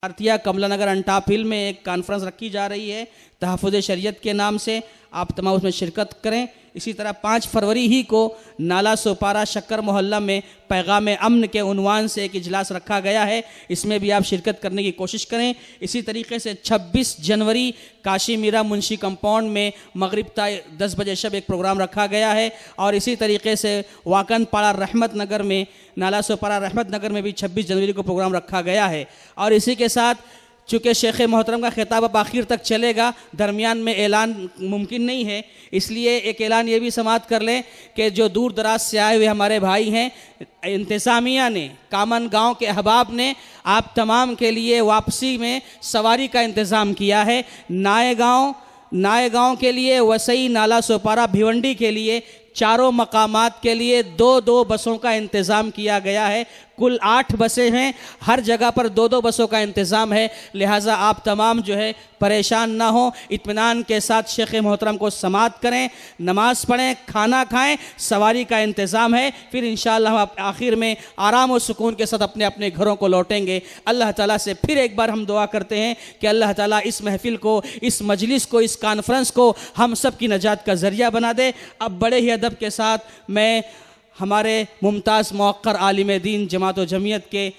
بھارتیہ کملا نگر انٹاپ ہل میں ایک کانفرنس رکھی جا رہی ہے تحفظ شریعت کے نام سے، آپ تمام اس میں شرکت کریں۔ اسی طرح 5 فروری ہی کو نالا سوپارا شکر محلہ میں پیغام امن کے عنوان سے ایک اجلاس رکھا گیا ہے، اس میں بھی آپ شرکت کرنے کی کوشش کریں۔ اسی طریقے سے 26 جنوری کاشی میرا منشی کمپاؤنڈ میں مغرب تا 10 بجے شب ایک پروگرام رکھا گیا ہے، اور اسی طریقے سے واکن پاڑا رحمت نگر میں نالا سوپارا رحمت نگر میں بھی 26 جنوری کو پروگرام رکھا گیا ہے۔ اور اسی کے ساتھ چونکہ شیخ محترم کا خطاب اب آخر تک چلے گا، درمیان میں اعلان ممکن نہیں ہے، اس لیے ایک اعلان یہ بھی سماعت کر لیں کہ جو دور دراز سے آئے ہوئے ہمارے بھائی ہیں، انتظامیہ نے، کامن گاؤں کے احباب نے آپ تمام کے لیے واپسی میں سواری کا انتظام کیا ہے۔ نائے گاؤں کے لیے، وسئی، نالا سوپارا، بھیونڈی کے لیے چاروں مقامات کے لیے 2 بسوں کا انتظام کیا گیا ہے۔ کل 8 بسیں ہیں، ہر جگہ پر 2 بسوں کا انتظام ہے، لہٰذا آپ تمام جو ہے پریشان نہ ہوں، اطمینان کے ساتھ شیخ محترم کو سماعت کریں، نماز پڑھیں، کھانا کھائیں، سواری کا انتظام ہے، پھر انشاءاللہ ہم آخر میں آرام و سکون کے ساتھ اپنے اپنے گھروں کو لوٹیں گے۔ اللہ تعالیٰ سے پھر ایک بار ہم دعا کرتے ہیں کہ اللہ تعالیٰ اس محفل کو، اس مجلس کو، اس کانفرنس کو ہم سب کی نجات کا ذریعہ بنا دے۔ اب بڑے ہی ادب کے ساتھ میں ہمارے ممتاز موقر عالم دین جماعت و جمعیت کے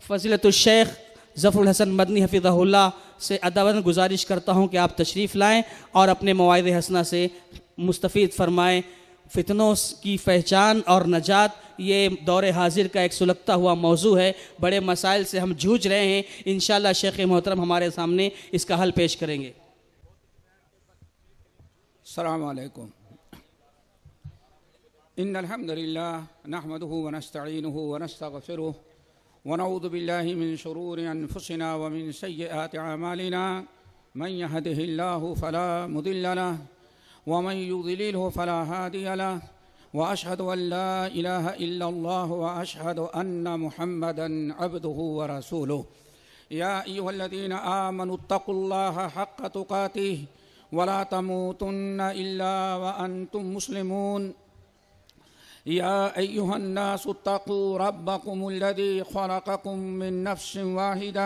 فضیلت الشیخ ظفر الحسن مدنی حفظہ اللہ سے ادباً گزارش کرتا ہوں کہ آپ تشریف لائیں اور اپنے مواعظ حسنہ سے مستفید فرمائیں۔ فتنوں کی پہچان اور نجات یہ دور حاضر کا ایک سلگتا ہوا موضوع ہے، بڑے مسائل سے ہم جھوج رہے ہیں، انشاءاللہ شیخ محترم ہمارے سامنے اس کا حل پیش کریں گے۔ السلام علیکم۔ ان الحمد لله نحمده ونستعينه ونستغفره ونعوذ بالله من شرور انفسنا ومن سيئات اعمالنا، من يهده الله فلا مضل له ومن يضلله فلا هادي له، واشهد ان لا اله الا الله واشهد ان محمدا عبده ورسوله۔ يا ايها الذين امنوا اتقوا الله حق تقاته ولا تموتن الا وانتم مسلمون۔ يا أيها الناس اتقوا ربكم الذي خلقكم من نفس واحدة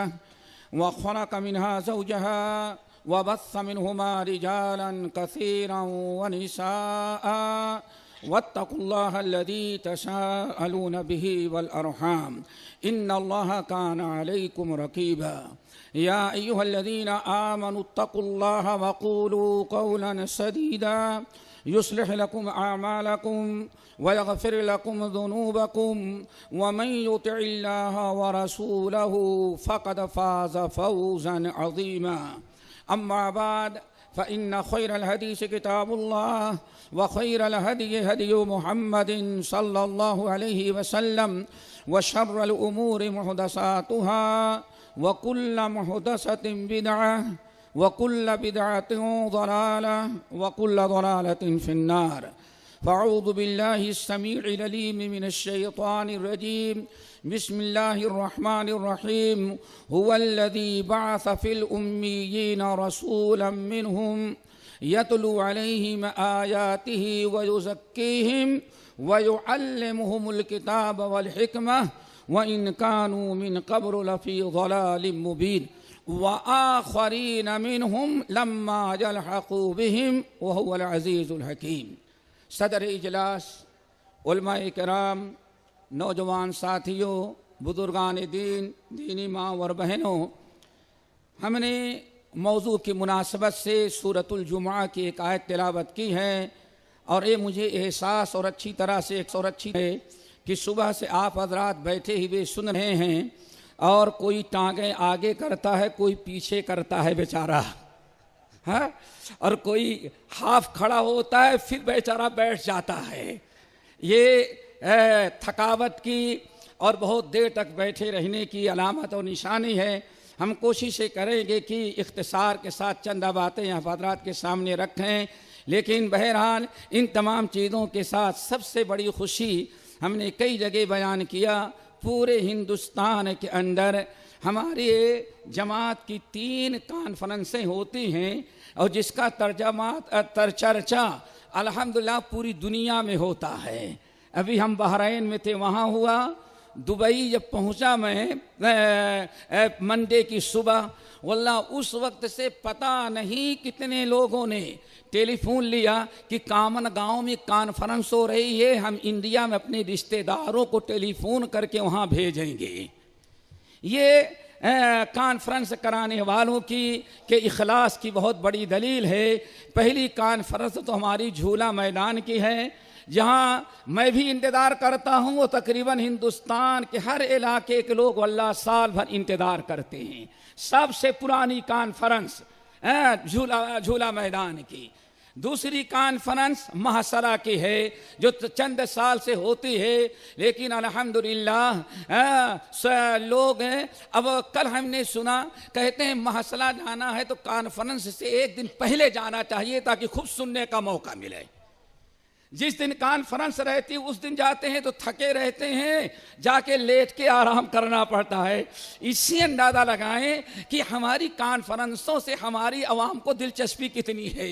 وخلق منها زوجها وبث منهما رجالا كثيرا ونساء واتقوا الله الذي تساءلون به والأرحام إن الله كان عليكم رقيبا۔ يا أيها الذين آمنوا اتقوا الله وقولوا قولا سديدا يصلح لكم أعمالكم ويغفر لكم ذنوبكم ومن يطع الله ورسوله فقد فاز فوزا عظيما۔ أما بعد فإن خير الحديث كتاب الله وخير الهدي هدي محمد صلى الله عليه وسلم وشر الأمور محدثاتها وكل محدثة بدعة وكل بدعة ضلالة وكل ضلالة في النار۔ فأعوذ بالله السميع العليم من الشيطان الرجيم، بسم الله الرحمن الرحيم۔ هو الذي بعث في الأميين رسولا منهم يتلو عليهم آياته ويزكيهم ويعلمهم الكتاب والحكمة وإن كانوا من قبل لفي ضلال مبين، وآخرين منهم لما يلحقوا بهم وهو العزيز الحكيم۔ صدر اجلاس، علماء کرام، نوجوان ساتھیوں، بزرگان دین، دینی ماں اور بہنوں، ہم نے موضوع کی مناسبت سے سورۃ الجمعہ کی ایک آیت تلاوت کی ہے، اور یہ مجھے احساس اور اچھی طرح سے ہے کہ صبح سے آپ حضرات بیٹھے ہوئے سن رہے ہیں، اور کوئی ٹانگیں آگے کرتا ہے، کوئی پیچھے کرتا ہے بیچارہ، ہاں، اور کوئی ہاف کھڑا ہوتا ہے پھر بیچارہ بیٹھ جاتا ہے۔ یہ تھکاوٹ کی اور بہت دیر تک بیٹھے رہنے کی علامت اور نشانی ہے۔ ہم کوششیں کریں گے کہ اختصار کے ساتھ چند باتیں آپ حضرات کے سامنے رکھیں، لیکن بہرحال ان تمام چیزوں کے ساتھ سب سے بڑی خوشی ہم نے کئی جگہ بیان کیا، پورے ہندوستان کے اندر ہماری جماعت کی 3 کانفرنسیں ہوتی ہیں، اور جس کا چرچا الحمدللہ پوری دنیا میں ہوتا ہے۔ ابھی ہم بحرین میں تھے، وہاں ہوا، دبئی جب پہنچا میں منڈے کی صبح، واللہ اس وقت سے پتہ نہیں کتنے لوگوں نے ٹیلی فون لیا کہ کامن گاؤں میں کانفرنس ہو رہی ہے، ہم انڈیا میں اپنے رشتہ داروں کو ٹیلی فون کر کے وہاں بھیجیں گے۔ یہ کانفرنس کرانے والوں کی کہ اخلاص کی بہت بڑی دلیل ہے۔ پہلی کانفرنس تو ہماری جھولا میدان کی ہے، جہاں میں بھی انتظار کرتا ہوں، وہ تقریباً ہندوستان کے ہر علاقے کے لوگ واللہ سال بھر انتظار کرتے ہیں۔ سب سے پرانی کانفرنس جھولا میدان کی۔ دوسری کانفرنس محاصرہ کی ہے جو چند سال سے ہوتی ہے، لیکن الحمدللہ لوگ ہیں۔ اب کل ہم نے سنا کہتے ہیں محاصرہ جانا ہے تو کانفرنس سے ایک دن پہلے جانا چاہیے تاکہ خوب سننے کا موقع ملے۔ جس دن کانفرنس رہتی اس دن جاتے ہیں تو تھکے رہتے ہیں، جا کے لیٹ کے آرام کرنا پڑتا ہے۔ اسی اندازہ لگائیں کہ ہماری کانفرنسوں سے ہماری عوام کو دلچسپی کتنی ہے۔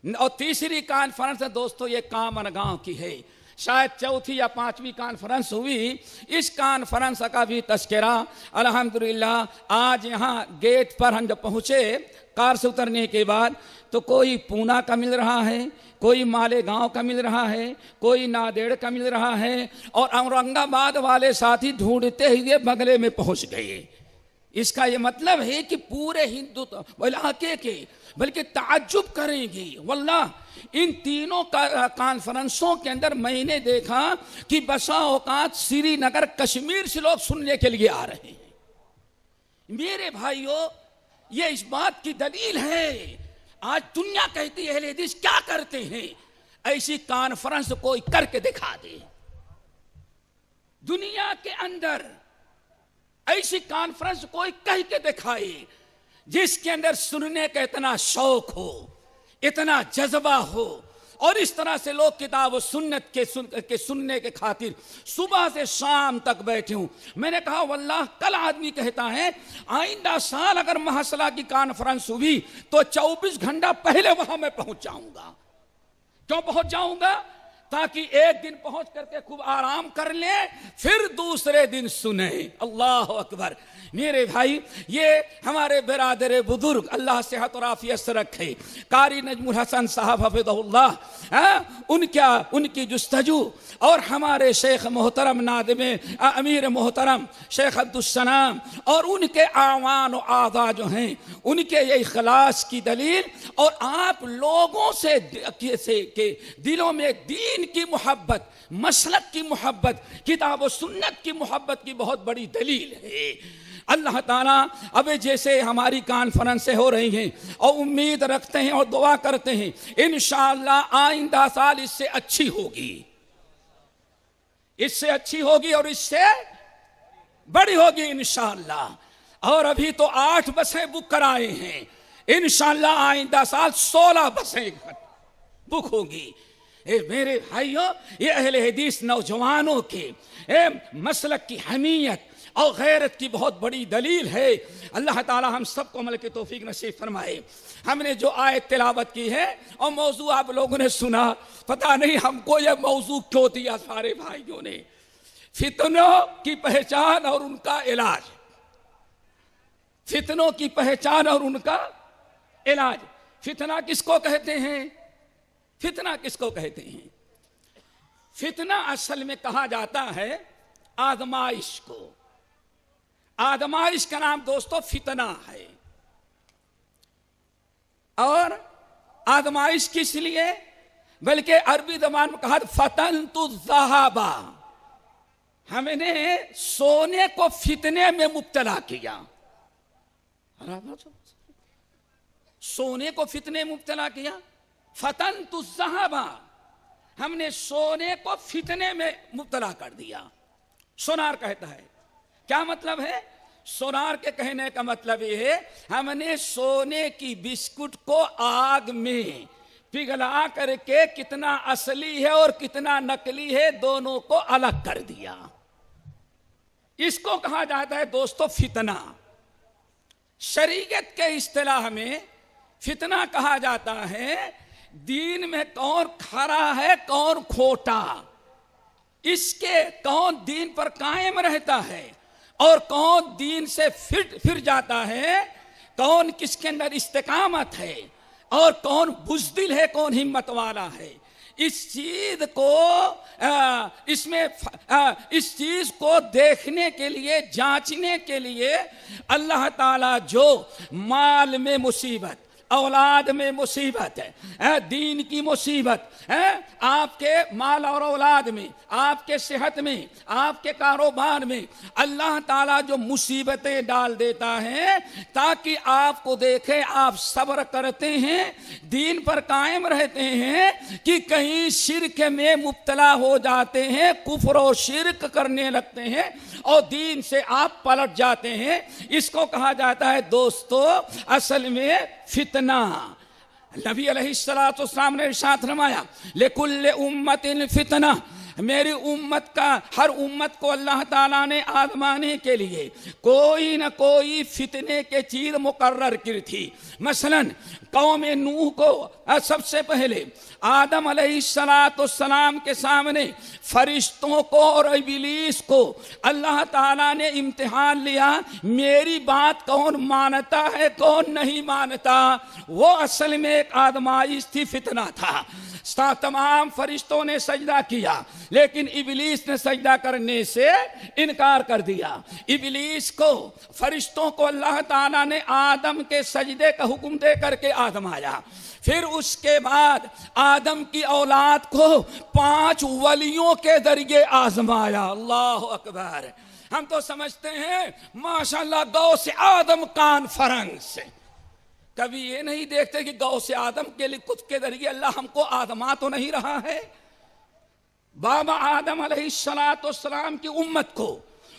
اور تیسری کانفرنس دوستو یہ کامن گاؤں کی ہے، شاید چوتھی یا پانچویں کانفرنس ہوئی۔ اس کانفرنس کا بھی تذکرہ الحمدللہ آج یہاں گیٹ پر ہم جب پہنچے کار سے اترنے کے بعد تو کوئی پونا کا مل رہا ہے، کوئی مالیگاؤں کا مل رہا ہے، کوئی نادیڑ کا مل رہا ہے، اور اورنگ آباد والے ساتھی ڈھونڈتے ہوئے بنگلے میں پہنچ گئے۔ اس کا یہ مطلب ہے کہ پورے ہندوستان علاقے کے بلکہ تعجب کریں گے۔ واللہ ان تینوں کانفرنسوں کے اندر میں نے دیکھا کہ بسا اوقات سری نگر کشمیر سے لوگ سننے کے لیے آ رہے ہیں۔ میرے بھائیوں، یہ اس بات کی دلیل ہے۔ آج دنیا کہتی ہے اہل حدیث کیا کرتے ہیں؟ ایسی کانفرنس کوئی کر کے دکھا دے۔ دنیا کے اندر ایسی کانفرنس کوئی کہہ کے دکھائے جس کے اندر سننے کا اتنا شوق ہو، اتنا جذبہ ہو، اور اس طرح سے لوگ کتاب و سنت کے سننے کے خاطر صبح سے شام تک بیٹھے ہوں۔ میں نے کہا واللہ کل آدمی کہتا ہے آئندہ سال اگر محاصرہ کی کانفرنس ہوئی تو 24 گھنٹہ پہلے وہاں میں پہنچ جاؤں گا۔ کیوں پہنچ جاؤں گا؟ تاکہ ایک دن پہنچ کر کے خوب آرام کر لیں، پھر دوسرے دن سنیں۔ اللہ اکبر۔ میرے بھائی، یہ ہمارے برادر بزرگ اللہ صحت اور عافیت سے رکھے، قاری نجم الحسن صاحب حفظہ اللہ، ان کی جستجو، اور ہمارے شیخ محترم نادم امیر محترم شیخ عبدالسلام اور ان کے اعوان و اعضاء جو ہیں، ان کے یہ اخلاص کی دلیل، اور آپ لوگوں سے دلوں میں دین کی محبت، مسلک کی محبت، کتاب و سنت کی محبت کی بہت بڑی دلیل ہے۔ اللہ تعالیٰ اب جیسے ہماری کانفرنسیں ہو رہی ہیں اور امید رکھتے ہیں اور دعا کرتے ہیں انشاءاللہ آئندہ سال اس سے اچھی ہوگی، اس سے اچھی ہوگی اور اس سے بڑی ہوگی انشاءاللہ۔ اور ابھی تو 8 بسیں بک کرائے ہیں، انشاءاللہ آئندہ سال 16 بسیں بک ہوگی۔ میرے بھائیوں، یہ اہل حدیث نوجوانوں کے مسلک کی حمیت اور غیرت کی بہت بڑی دلیل ہے۔ اللہ تعالی ہم سب کو عمل کی توفیق نصیب فرمائے۔ ہم نے جو آیت تلاوت کی ہے اور موضوع آپ لوگوں نے سنا، پتہ نہیں ہم کو یہ موضوع کیوں دیا سارے بھائیوں نے، فتنوں کی پہچان اور ان کا علاج۔ فتنوں کی پہچان اور ان کا علاج۔ فتنہ کس کو کہتے ہیں؟ فتنہ کس کو کہتے ہیں؟ فتنہ اصل میں کہا جاتا ہے آزمائش کو۔ آزمائش کا نام دوستو فتنہ ہے۔ اور آزمائش کس لیے؟ بلکہ عربی زبان میں کہا فتنت الذهب، ہم نے سونے کو فتنے میں مبتلا کیا۔ سونے کو فتنے میں مبتلا کیا۔ فتنت الذهب، ہم نے سونے کو فتنے میں مبتلا کر دیا۔ سونار کہتا ہے، کیا مطلب ہے؟ سونار کے کہنے کا مطلب یہ ہے ہم نے سونے کی بسکٹ کو آگ میں پگھلا کر کے کتنا اصلی ہے اور کتنا نقلی ہے دونوں کو الگ کر دیا۔ اس کو کہا جاتا ہے دوستو فتنہ۔ شریعت کے اصطلاح میں فتنہ کہا جاتا ہے دین میں کون کھرا ہے کون کھوٹا، اس کے کون دین پر قائم رہتا ہے اور کون دین سے پھر جاتا ہے، کون کس کے اندر استقامت ہے اور کون بزدل ہے، کون ہمت والا ہے، اس چیز کو دیکھنے کے لیے، جانچنے کے لیے اللہ تعالیٰ جو مال میں مصیبت، اولاد میں مصیبت ہے، دین کی مصیبت ہے، آپ کے مال اور اولاد میں، آپ کے صحت میں، آپ کے کاروبار میں اللہ تعالیٰ جو مصیبتیں ڈال دیتا ہے تاکہ آپ کو دیکھے آپ صبر کرتے ہیں، دین پر قائم رہتے ہیں کہ کہیں شرک میں مبتلا ہو جاتے ہیں، کفر و شرک کرنے لگتے ہیں اور دین سے آپ پلٹ جاتے ہیں۔ اس کو کہا جاتا ہے دوستو اصل میں فتنہ۔ نبی علیہ السلام نے ارشاد فرمایا لِكُلِّ أُمَّةٍ فِتْنَةٌ، میری امت کا، ہر امت کو اللہ تعالیٰ نے آزمانے کے لیے کوئی نہ کوئی فتنے کے چیز مقرر کی تھی۔ مثلا قوم نوح کو سب سے پہلے آدم علیہ السلام کے سامنے فرشتوں کو اور ابلیس کو اللہ تعالیٰ نے امتحان لیا، میری بات کون مانتا ہے کون نہیں مانتا۔ وہ اصل میں ایک آزمائش تھی، فتنہ تھا۔ تمام فرشتوں نے سجدہ کیا لیکن ابلیس نے سجدہ کرنے سے انکار کر دیا۔ ابلیس کو، فرشتوں کو اللہ تعالیٰ نے آدم کے سجدے کا حکم دے کر کے آزمایا۔ پھر اس کے بعد آدم کی اولاد کو 5 ولیوں کے ذریعے آزمایا۔ اللہ اکبر! ہم تو سمجھتے ہیں ماشاءاللہ غوث آدم کانفرنس، کبھی یہ نہیں دیکھتے کہ غوث آدم کے لیے خود کے ذریعے اللہ ہم کو آزما تو نہیں رہا ہے۔ بابا آدم علیہ السلام کی امت کو،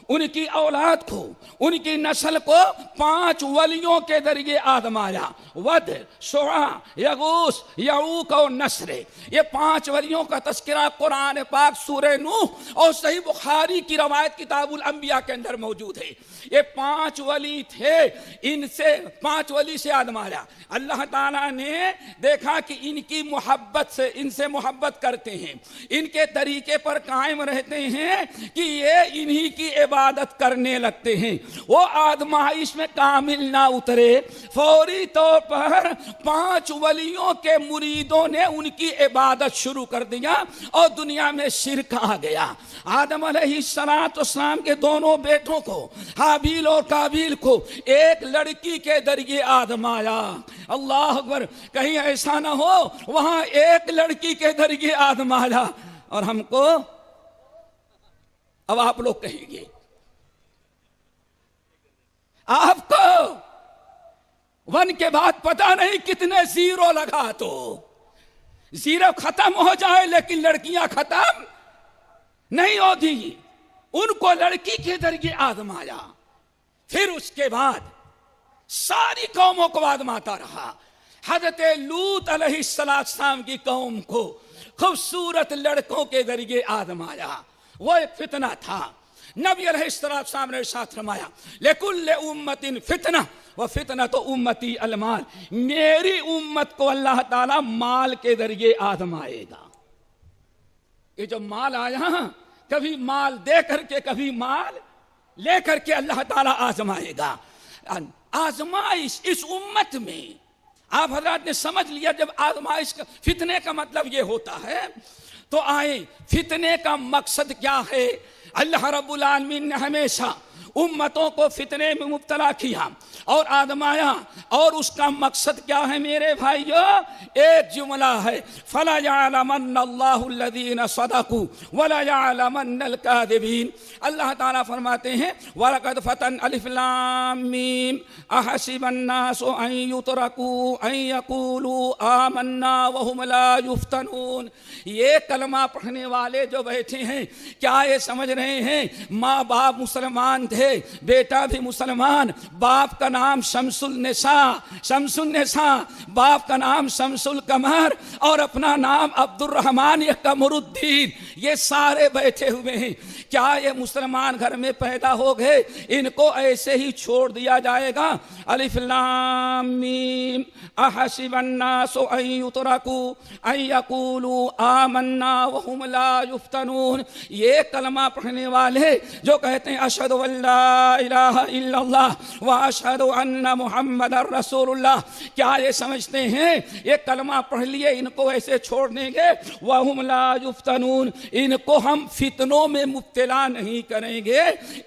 ان کی اولاد کو، ان کی نسل کو 5 ولیوں کے ذریعے آزمایا۔ ود، سواع، یغوث، یعوق اور نصر، یہ 5 ولیوں کا تذکرہ قرآن پاک سورہ نوح اور صحیح بخاری کی روایت کتاب الانبیاء کے اندر موجود ہے۔ یہ 5 ولی تھے، ان سے 5 ولی سے آزمایا۔ اللہ تعالیٰ نے دیکھا کہ ان کی محبت سے، ان سے محبت کرتے ہیں، ان کے طریقے پر قائم رہتے ہیں کہ یہ انہی کی عبادت کرنے لگتے ہیں۔ وہ آزمائش میں کامل نہ اترے، فوری طور پر 5 ولیوں کے مریدوں نے ان کی عبادت شروع کر دیا اور دنیا میں شرک آ گیا۔ آدم علیہ السلام کے دونوں بیٹوں کو، حابیل اور قابیل کو، ایک لڑکی کے ذریعے آزمایا۔ اللہ اکبر! کہیں ایسا نہ ہو وہاں ایک لڑکی کے ذریعے آزمایا اور ہم کو، اب آپ لوگ کہیں گے آپ کو 1 کے بعد پتہ نہیں کتنے 0 لگا، تو 0 ختم ہو جائے لیکن لڑکیاں ختم نہیں ہوتی۔ ان کو لڑکی کے ذریعے آزمایا، پھر اس کے بعد ساری قوموں کو آزماتا رہا۔ حضرت لوط علیہ السلام کی قوم کو خوبصورت لڑکوں کے ذریعے آزمایا، وہ ایک فتنہ تھا۔ نبی علیہ السلام نے ارشاد فرمایا لِكُلِّ أُمَّةٍ فِتْنَةٌ وَفِتْنَةُ أُمَّتِي الْمَالُ، میری امت کو اللہ تعالیٰ مال کے ذریعے آزمائے گا۔ یہ جو مال آیا، کبھی مال دے کر کے کبھی مال لے کر کے اللہ تعالیٰ آزمائے گا۔ آزمائش اس امت میں آپ حضرات نے سمجھ لیا، جب آزمائش کا، فتنے کا مطلب یہ ہوتا ہے، تو آئیں فتنے کا مقصد کیا ہے۔ اللہ رب العالمین نے ہمیشہ امتوں کو فتنے میں مبتلا کیا اور آزمایا، اور اس کا مقصد کیا ہے میرے بھائیو؟ ایک جملہ ہے، فَلَا يَعْلَمَنَّ اللَّهُ الَّذِينَ صَدَقُوا وَلَا يَعْلَمَنَّ الْكَاذِبِينَ۔ اللہ تعالیٰ فرماتے ہیں وَلَقَدْ فَتَنَّا الف لام میم أَحَسِبَ النَّاسُ أَن يُتْرَكُوا أَن يَقُولُوا آمَنَّا وَهُمْ لَا يُفْتَنُونَ۔ یہ کلمہ پڑھنے والے جو بیٹھے ہیں، کیا یہ سمجھ رہے ہیں ماں باپ مسلمان تھے، بیٹا بھی مسلمان، باپ کا نام شمس النساء، باپ کا نام شمس القمر اور اپنا نام عبد الرحمن یا قمر الدین، یہ سارے بیٹھے ہوئے ہیں. کیا یہ مسلمان گھر میں پیدا ہو گئے ان کو ایسے ہی چھوڑ دیا جائے گا؟ الف لام میم احسب الناس ان یترکوا ان یقولوا آمنا وهم لا یفتنون. یہ کلمہ پڑھنے والے جو کہتے ہیں اشہد ان لا الہ الا اللہ واشہد ان محمد رسول اللہ، کیا یہ سمجھتے ہیں یہ کلمہ پڑھ لیے ان کو ایسے چھوڑ دیں گے؟ وَهُمْ لَا يُفْتَنُونَ، ان کو ہم فتنوں میں مبتلا نہیں کریں گے،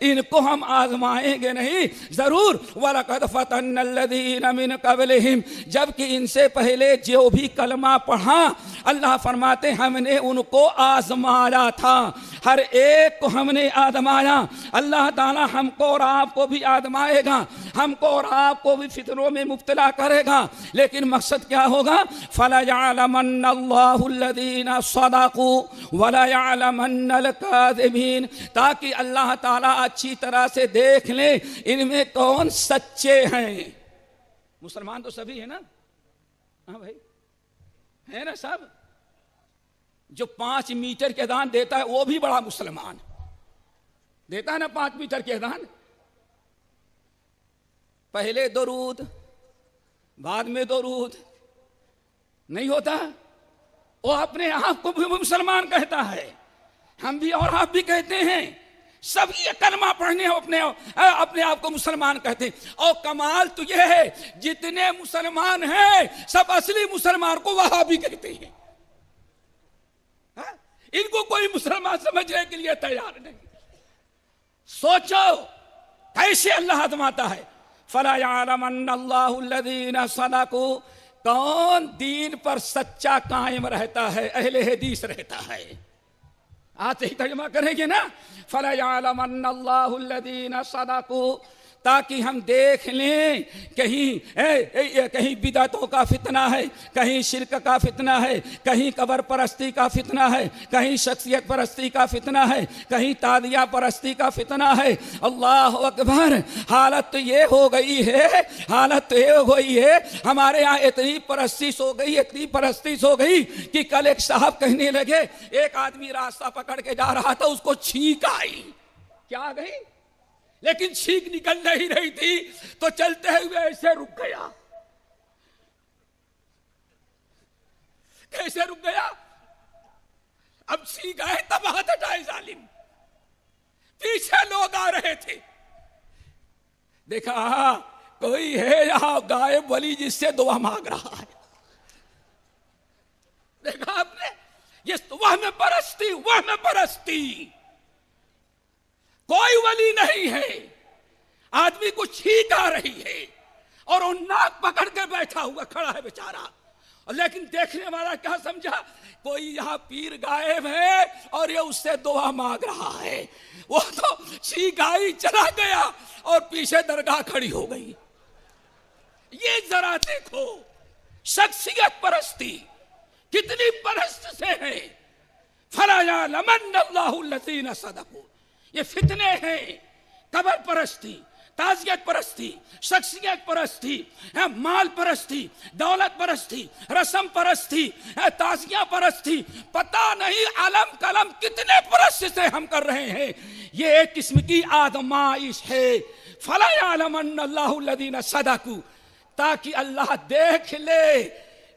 ان کو ہم آزمائیں گے نہیں. ضرور وَلَقَدْ فَتَنَّ الَّذِينَ مِنْ قَبْلِهِمْ، جبکہ ان سے پہلے جو بھی کلمہ پڑھا اللہ فرماتے ہم نے ان کو آزمایا تھا، ہر ایک کو ہم نے آزمایا. اللہ تعالی ہم کو اور آپ کو بھی آزمائے گا، ہم کو اور آپ کو بھی فتنوں میں مبتلا کرے گا، لیکن مقصد کیا ہوگا؟ فَلَيَعْلَمَنَّ اللَّهُ الَّذِينَ صَدَقُوا وَلَيَعْلَمَنَّ الْكَاذِبِينَ، تاکہ اللہ تعالیٰ اچھی طرح سے دیکھ لیں ان میں کون سچے ہیں. مسلمان تو سبھی ہیں نا؟ ہاں بھائی ہے نا سب. جو 5 میٹر کے اذان دیتا ہے وہ بھی بڑا مسلمان دیتا ہے نا 5 میٹر کے اذان. پہلے درود بعد میں درود نہیں ہوتا، وہ اپنے آپ کو بھی مسلمان کہتا ہے، ہم بھی اور آپ بھی کہتے ہیں. سب یہ کلمہ پڑھنے اپنے آپ کو مسلمان کہتے ہیں. اور کمال تو یہ ہے جتنے مسلمان ہیں سب اصلی مسلمان کو وہابی کہتے ہیں. ان کو کوئی مسلمان سمجھنے کے لیے تیار نہیں. سوچو کیسے اللہ آزماتا ہے. فَلَا يَعْلَمَنَّ اللَّهُ الَّذِينَ صَدَقُوا، کون دین پر سچا قائم رہتا ہے، اہل حدیث رہتا ہے. آج ہی ترجمہ کریں گے نا. فَلَا يَعْلَمَنَّ اللَّهُ الَّذِينَ صَدَقُوا، تاکہ ہم دیکھ لیں کہیں بدعتوں کا فتنہ ہے، کہیں شرک کا فتنہ ہے، کہیں قبر پرستی کا فتنہ ہے، کہیں شخصیت پرستی کا فتنہ ہے، کہیں تادیہ پرستی کا فتنہ ہے. اللہ اکبر. حالت تو یہ ہو گئی ہے ہمارے ہاں اتنی پرستش ہو گئی کہ کل ایک صاحب کہنے لگے ایک آدمی راستہ پکڑ کے جا رہا تھا، اس کو چھینک آئی. کیا آ گئی؟ لیکن چھینک نکل نہیں رہی تھی تو چلتے ہوئے ایسے رک گیا. کیسے رک گیا؟ اب چھینک آئے تب ہاتھ ہٹائے ظالم. پیچھے لوگ آ رہے تھے، دیکھا کوئی ہے یہاں غائب ولی جس سے دعا مانگ رہا ہے. دیکھا آپ نے یہ وہم پرستی. کوئی ولی نہیں ہے. آدمی کو چھینک آ رہی ہے اور وہ ناک پکڑ کے بیٹھا ہوا کھڑا ہے بیچارہ. لیکن دیکھنے والا کیا سمجھا؟ کوئی یہاں پیر غائب ہے اور یہ اس سے دعا مانگ رہا ہے. وہ تو چھینک آئی چلا گیا اور پیچھے درگاہ کھڑی ہو گئی. یہ ذرا دیکھو شخصیت پرستی کتنی پرست سے ہے. فَلَا يَعْلَمَنَّ اللَّهُ الَّذِينَ صَدَقُوا. یہ فتنے ہیں، قبر پرستی، تعزیت پرستی، شخصیت پرستی، مال پرستی، دولت پرستی، رسم پرستی، تعزیہ پرستی. پتہ نہیں علم قلم کتنے پرست سے ہم کر رہے ہیں. یہ ایک قسم کی آزمائش ہے. فَلَا يَعْلَمَنَّ اللَّهُ الَّذِينَ صَدَقُوا، تاکہ اللہ دیکھ لے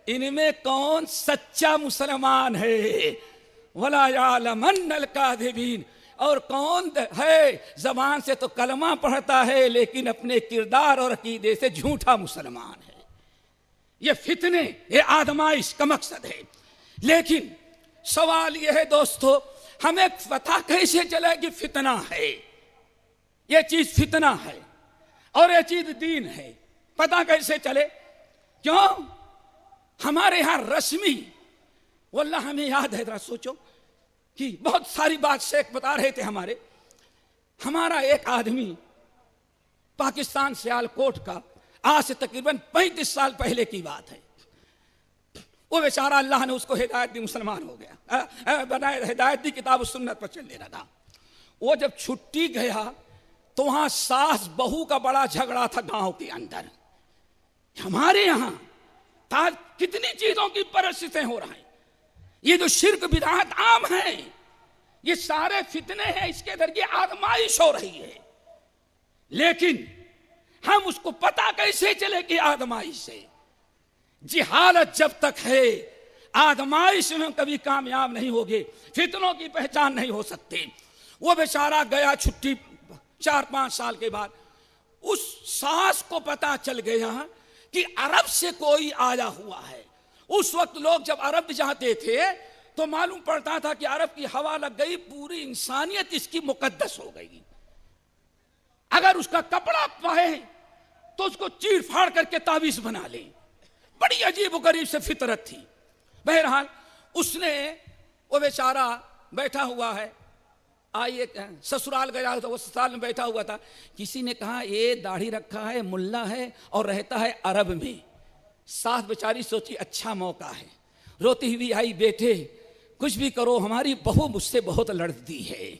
ان میں کون سچا مسلمان ہے. وَلَا يَعْلَمَنَّ الْكَاذِبِينَ، اور کون ہے زبان سے تو کلمہ پڑھتا ہے لیکن اپنے کردار اور عقیدے سے جھوٹا مسلمان ہے. یہ فتنے، یہ آزمائش کا مقصد ہے. لیکن سوال یہ ہے دوستو، ہمیں پتہ کیسے چلے کہ فتنہ ہے، یہ چیز فتنہ ہے اور یہ چیز دین ہے؟ پتہ کیسے چلے؟ کیوں؟ ہمارے یہاں رسمی، واللہ ہمیں یاد ہے، ذرا سوچو کہ بہت ساری بات شیخ بتا رہے تھے ہمارا ایک آدمی پاکستان سیالکوٹ کا، آج سے تقریباً 35 سال پہلے کی بات ہے. وہ بیچارہ اللہ نے اس کو ہدایت دی، مسلمان ہو گیا، ہدایت دی، کتاب و سنت پر چل رہا تھا. وہ جب چھٹی گیا تو وہاں ساس بہو کا بڑا جھگڑا تھا گاؤں کے اندر. ہمارے یہاں کتنی چیزوں کی پرستشیں ہو رہی ہیں. یہ جو شرک بدعات عام ہیں یہ سارے فتنے ہیں، اس کے ذریعے آزمائش ہو رہی ہے، لیکن ہم اس کو پتا کیسے چلے کہ آزمائش سے؟ جہالت جب تک ہے آزمائش میں کبھی کامیاب نہیں ہوگے، فتنوں کی پہچان نہیں ہو سکتے۔ وہ بیچارہ گیا چھٹی 4-5 سال کے بعد، اس ساس کو پتا چل گیا کہ عرب سے کوئی آیا ہوا ہے۔ اس وقت لوگ جب عرب جاتے تھے تو معلوم پڑتا تھا کہ عرب کی ہوا لگ گئی، پوری انسانیت اس کی مقدس ہو گئی۔ اگر اس کا کپڑا پائے تو اس کو چیر پھاڑ کر کے تعویذ بنا لیں۔ بڑی عجیب و غریب سے فطرت تھی۔ بہرحال اس نے، وہ بیچارہ بیٹھا ہوا ہے، آئیے سسرال گیا تو وہ سسرال میں بیٹھا ہوا تھا، کسی نے کہا یہ داڑھی رکھا ہے، ملا ہے اور رہتا ہے عرب میں۔ ساتھ بیچاری سوچی اچھا موقع ہے، روتی ہوئی آئی، بیٹے کچھ بھی کرو ہماری بہو مجھ سے بہت لڑتی ہے،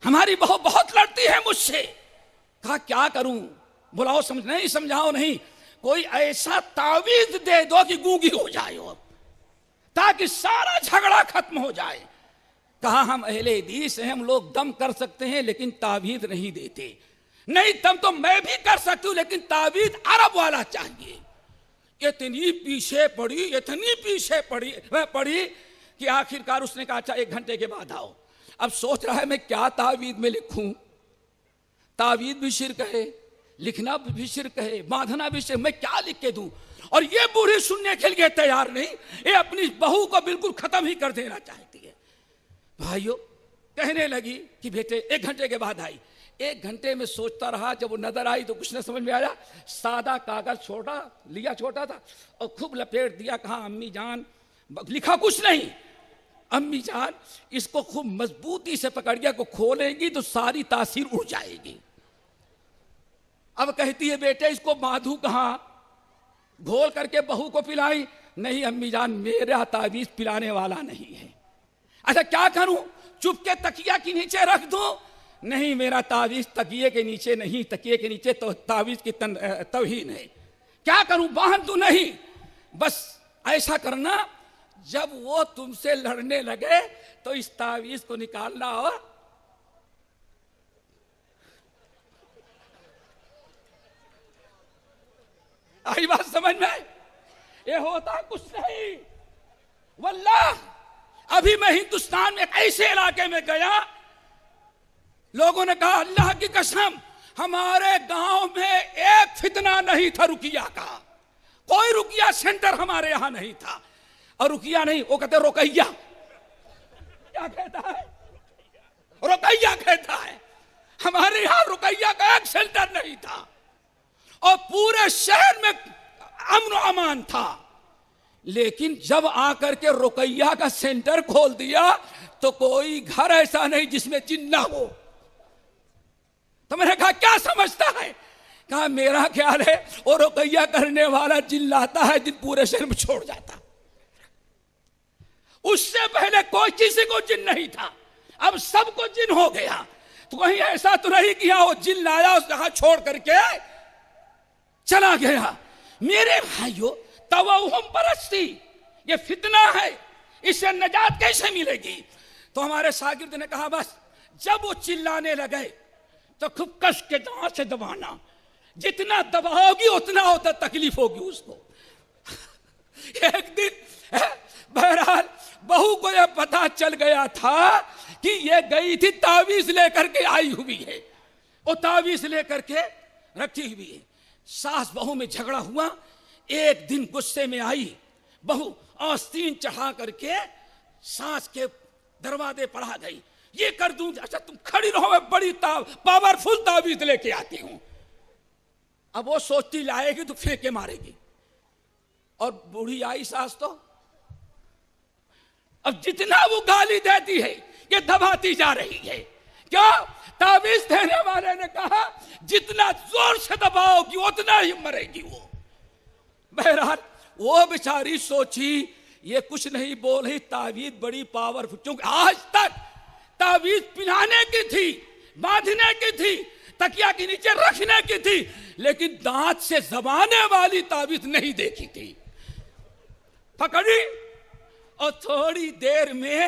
ہماری بہو بہت لڑتی ہے مجھ سے۔ کہا کیا کروں؟ بلاؤ، نہیں سمجھاؤ نہیں، کوئی ایسا تعویذ دے دو کہ گونگی ہو جائے ہو، تاکہ سارا جھگڑا ختم ہو جائے۔ کہا ہم اہل حدیث ہیں، ہم لوگ دم کر سکتے ہیں لیکن تعویذ نہیں دیتے۔ نہیں دم تو میں بھی کر سکتی ہوں لیکن تعویذ عرب والا چاہیے۔ اتنی پیچھے پڑی کہ آخرکار اس نے کہا اچھا 1 گھنٹے کے بعد آؤ۔ اب سوچ رہا ہے میں کیا تعویذ میں لکھوں، تعویذ بھی شرک ہے، لکھنا بھی شرک ہے، باندھنا بھی شرک، میں کیا لکھ کے دوں؟ اور یہ بوڑھی سننے کے لیے تیار نہیں، یہ اپنی بہو کو بالکل ختم ہی کر دینا چاہتی ہے۔ بھائیو کہنے لگی کہ بیٹے 1 گھنٹے کے بعد آئی۔ 1 گھنٹے میں سوچتا رہا، جب وہ نظر آئی تو کچھ نہ سمجھ میں آیا، سادہ کاغذ چھوٹا تھا اور خوب لپیٹ دیا، کہا امی جان، لکھا کچھ نہیں، امی جان اس کو خوب مضبوطی سے پکڑیا کو کھولیں گی تو ساری تاثیر اڑ جائے گی۔ اب کہتی ہے بیٹے اس کو باندھوں کہاں؟ گھول کر کے بہو کو پلائی؟ نہیں امی جان میرا تعویذ پلانے والا نہیں ہے۔ اچھا کیا کروں؟ چپ کے تکیہ کے نیچے رکھ دوں؟ نہیں میرا تعویذ تکیے کے نیچے نہیں، تکیے کے نیچے تو تعویذ کی توہین ہے۔ کیا کروں؟ باندھ دوں؟ نہیں، بس ایسا کرنا جب وہ تم سے لڑنے لگے تو اس تعویذ کو نکالنا اور آئی بات سمجھ میں؟ یہ ہوتا کچھ نہیں واللہ۔ ابھی میں ہندوستان میں ایسے علاقے میں گیا، لوگوں نے کہا اللہ کی قسم ہمارے گاؤں میں ایک فتنہ نہیں تھا رقیہ کا، کوئی رقیہ سینٹر ہمارے یہاں نہیں تھا۔ اور رقیہ نہیں، وہ کہتے رقیہ، کیا کہتا ہے؟ رقیہ کہتا ہے۔ ہمارے یہاں رقیہ کا ایک سینٹر نہیں تھا اور پورے شہر میں امن و امان تھا، لیکن جب آ کر کے رقیہ کا سینٹر کھول دیا تو کوئی گھر ایسا نہیں جس میں جن نہ ہو۔ تو میں نے کہا کیا سمجھتا ہے؟ کہا میرا خیال ہے وہ رقیہ کرنے والا جن لاتا ہے، جن پورے شہر میں چھوڑ جاتا۔ اس سے پہلے کوئی کسی کو جن نہیں تھا، اب سب کو جن ہو گیا۔ تو کہیں ایسا تو نہیں کیا وہ جن لایا اس جگہ چھوڑ کر کے چلا گیا۔ میرے بھائیو توہم پرستی یہ فتنہ ہے، اس سے نجات کیسے ملے گی؟ تو ہمارے شاگرد نے کہا بس جب وہ چلانے لگے تو خوب کش کے دانت سے دبانا، جتنا دباؤ گی اتنا ہوتا تکلیف ہوگی اس کو۔ ایک دن بہرحال بہو کو یہ پتا چل گیا تھا کہ یہ گئی تھی تعویذ لے کر کے آئی ہوئی ہے، وہ تعویذ لے کر کے رکھی ہوئی ہے۔ ساس بہو میں جھگڑا ہوا، ایک دن غصے میں آئی بہو، آستین چڑھا کر کے ساس کے دروازے پر آ گئی، یہ کر دوں، اچھا تم کھڑی رہو میں بڑی پاورفل تعویذ لے کے آتی ہوں۔ اب وہ سوچتی لائے گی تو پھینکے مارے گی، اور بوڑھی آئی ساس تو اب جتنا وہ گالی دیتی ہے یہ دباتی جا رہی ہے۔ کیوں؟ تعویذ دینے والے نے کہا جتنا زور سے دباؤ گی اتنا ہی مرے گی وہ۔ بہرحال وہ بیچاری سوچی یہ کچھ نہیں بول رہی، تعویذ بڑی پاورفل، کیونکہ آج تک تعویذ پلانے کی تھی، باندھنے کی تھی، تکیہ کے نیچے رکھنے کی تھی، لیکن دانت سے زبانے والی تعویذ نہیں دیکھی تھی۔ پکڑی اور تھوڑی دیر میں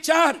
4,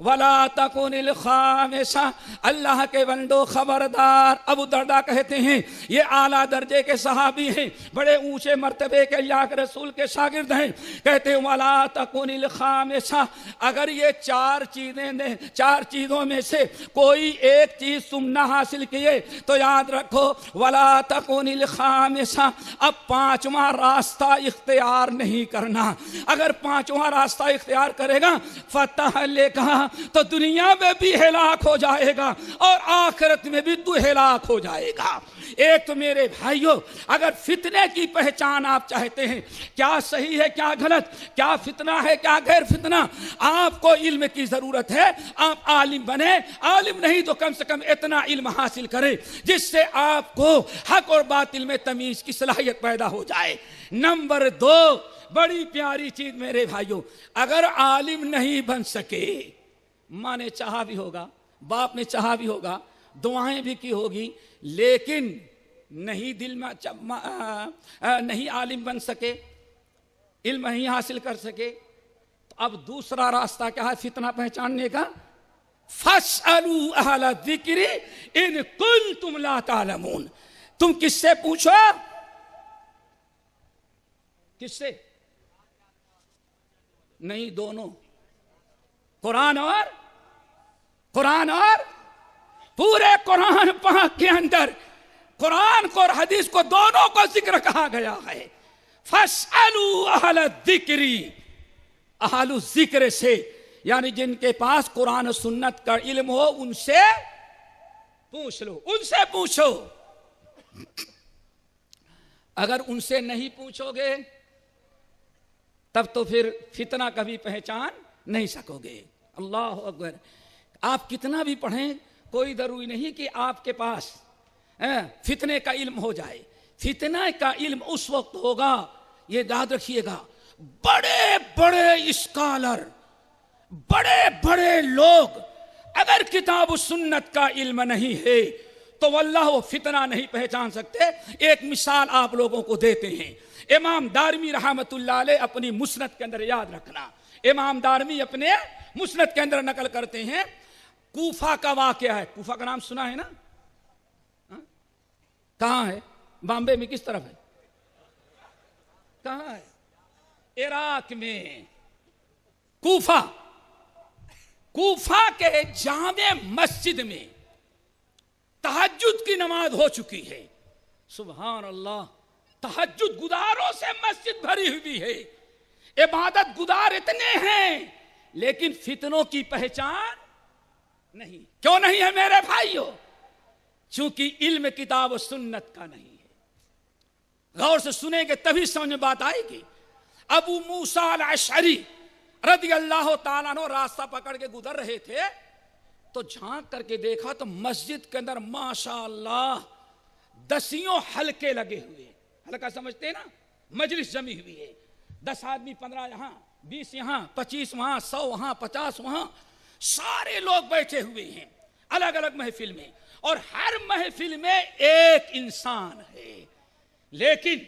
ولا تکن الخامسہ، اللہ کے بندو خبردار۔ ابو درداء کہتے ہیں یہ اعلیٰ درجے کے صحابی ہیں، بڑے اونچے مرتبے کے اللہ کے رسول کے شاگرد ہیں، کہتے ہیں ولا تکن الخامسہ، اگر یہ چار چیزوں میں سے کوئی ایک چیز تم نہ حاصل کیے تو یاد رکھو ولا تکن الخامسہ، اب پانچواں راستہ اختیار نہیں کرنا۔ اگر پانچواں راستہ اختیار کرے گا فتہلک، تو دنیا میں بھی ہلاک ہو جائے گا اور آخرت میں بھی تو ہلاک ہو جائے گا۔ ایک تو میرے بھائیوں، اگر فتنے کی پہچان آپ چاہتے ہیں، کیا صحیح ہے کیا غلط، کیا فتنہ ہے کیا غیر فتنہ، آپ کو علم کی ضرورت ہے۔ آپ عالم بنے، عالم نہیں تو کم سے کم اتنا علم حاصل کریں جس سے آپ کو حق اور باطل میں تمیز کی صلاحیت پیدا ہو جائے۔ نمبر 2، بڑی پیاری چیز میرے بھائیوں، اگر عالم نہیں بن سکے، ماں نے چاہا بھی ہوگا، باپ نے چاہا بھی ہوگا، دعائیں بھی کی ہوگی، لیکن نہیں دل میں نہیں عالم بن سکے، علم نہیں حاصل کر سکے، تو اب دوسرا راستہ کیا ہے فتنہ پہچاننے کا؟ فَاسْأَلُوا أَهْلَ الذِّكْرِ إِن كُنتُمْ لَا تَعْلَمُونَ۔ تم کس سے پوچھو؟ کس سے؟ نہیں، دونوں، قرآن اور پورے قرآن پاک کے اندر قرآن کو اور حدیث کو دونوں کو ذکر کہا گیا ہے۔ فَاسْأَلُوا أَهْلَ الذِّكْرِ، اہل الذکر سے، یعنی جن کے پاس قرآن و سنت کا علم ہو ان سے پوچھ لو، ان سے پوچھو۔ اگر ان سے نہیں پوچھو گے تب تو پھر فتنہ کبھی پہچان نہیں سکو گے۔ اللہ اکبر۔ آپ کتنا بھی پڑھیں، کوئی ضروری نہیں کہ آپ کے پاس فتنے کا علم ہو جائے۔ فتنہ کا علم اس وقت ہوگا، یہ یاد رکھیے گا، بڑے بڑے اسکالر، بڑے بڑے لوگ اگر کتاب و سنت کا علم نہیں ہے تو واللہ وہ فتنہ نہیں پہچان سکتے۔ ایک مثال آپ لوگوں کو دیتے ہیں، امام دارمی رحمت اللہ علیہ اپنی مسند کے اندر، یاد رکھنا، امام دارمی اپنے مسند کے اندر نقل کرتے ہیں، کوفہ کا واقعہ ہے۔ کوفہ کا نام سنا ہے نا؟ کہاں ہے؟ بامبے میں کس طرف ہے؟ کہاں ہے؟ عراق میں کوفہ کے جامع مسجد میں تہجد کی نماز ہو چکی ہے۔ سبحان اللہ، تہجد گزاروں سے مسجد بھری ہوئی ہے، عبادت گزار اتنے ہیں، لیکن فتنوں کی پہچان نہیں۔ کیوں نہیں ہے میرے بھائیوں؟ چونکہ علم کتاب و سنت کا نہیں ہے۔ غور سے سنیں گے تبھی سمجھ میں بات آئے گی۔ ابو موسیٰ الاشعری رضی اللہ تعالیٰ عنہ راستہ پکڑ کے گزر رہے تھے تو جھانک کر کے دیکھا تو مسجد کے اندر ماشاءاللہ 10 حلقے لگے ہوئے۔ حلقہ سمجھتے ہیں نا؟ مجلس جمی ہوئی ہے، 10 آدمی، 15 یہاں، 20 یہاں، 25 وہاں، 100 وہاں، 50 وہاں، سارے لوگ بیٹھے ہوئے ہیں الگ الگ محفل میں، اور ہر محفل میں ایک انسان ہے، لیکن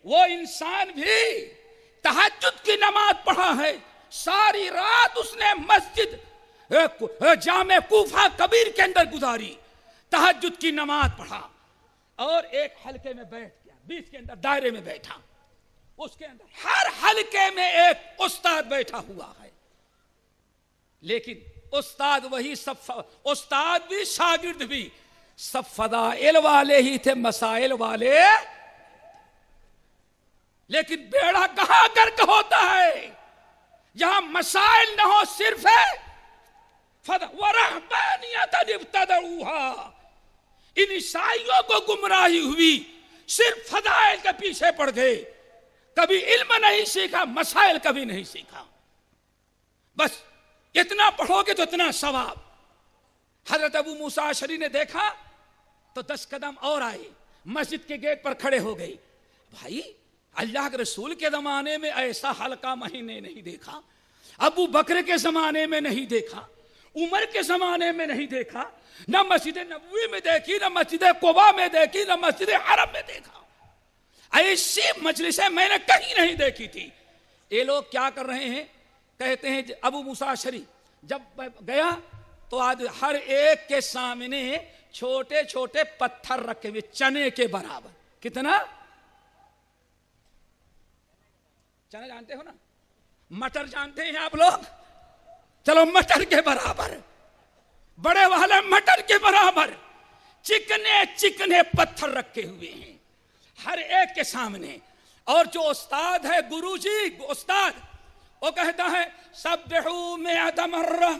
وہ انسان بھی تہجد کی نماز پڑھا ہے، ساری رات اس نے مسجد جامع کوفہ کبیر کے اندر گزاری، تہجد کی نماز پڑھا، اور ایک حلقے میں بیٹھ گیا، 20 کے اندر دائرے میں بیٹھا، اس کے اندر ہر حلقے میں ایک استاد بیٹھا ہوا ہے، لیکن استاد وہی، سب استاد بھی شاگرد بھی سب فضائل والے ہی تھے، مسائل والے، لیکن بیڑا کہاں گرک ہوتا ہے جہاں مسائل نہ ہو، صرف ہے وَرَهْبَانِيَةً ابْتَدَعُوهَا، ان عیسائیوں کو گمراہی ہوئی، صرف فضائل کے پیچھے پڑ گئے، کبھی علم نہیں سیکھا، مسائل کبھی نہیں سیکھا، بس اتنا پڑھو گے تو اتنا ثواب۔ حضرت ابو موسیٰ اشعری نے دیکھا تو 10 قدم اور آئے، مسجد کے گیٹ پر کھڑے ہو گئی۔ بھائی، اللہ کے رسول کے زمانے میں ایسا حلقہ مہینے نہیں دیکھا، ابو بکر کے زمانے میں نہیں دیکھا، عمر کے زمانے میں نہیں دیکھا، نہ مسجد نبوی میں دیکھی، نہ مسجد قباء میں دیکھی، نہ مسجد حرم میں دیکھا، ایسی مجلسیں میں نے کہیں نہیں دیکھی تھی۔ یہ لوگ کیا کر رہے ہیں؟ کہتے ہیں ابو موسیٰ اشعری جب میں گیا تو آج ہر ایک کے سامنے چھوٹے چھوٹے پتھر رکھے ہوئے چنے کے برابر. کتنا؟ چنا جانتے ہو نا؟ مٹر جانتے ہیں آپ لوگ؟ چلو مٹر کے برابر، بڑے والے مٹر کے برابر چکنے چکنے پتھر رکھے ہوئے ہیں ہر ایک کے سامنے. اور جو استاد ہے، گرو جی استاد، وہ کہتا ہے سبحوا 100 مرہ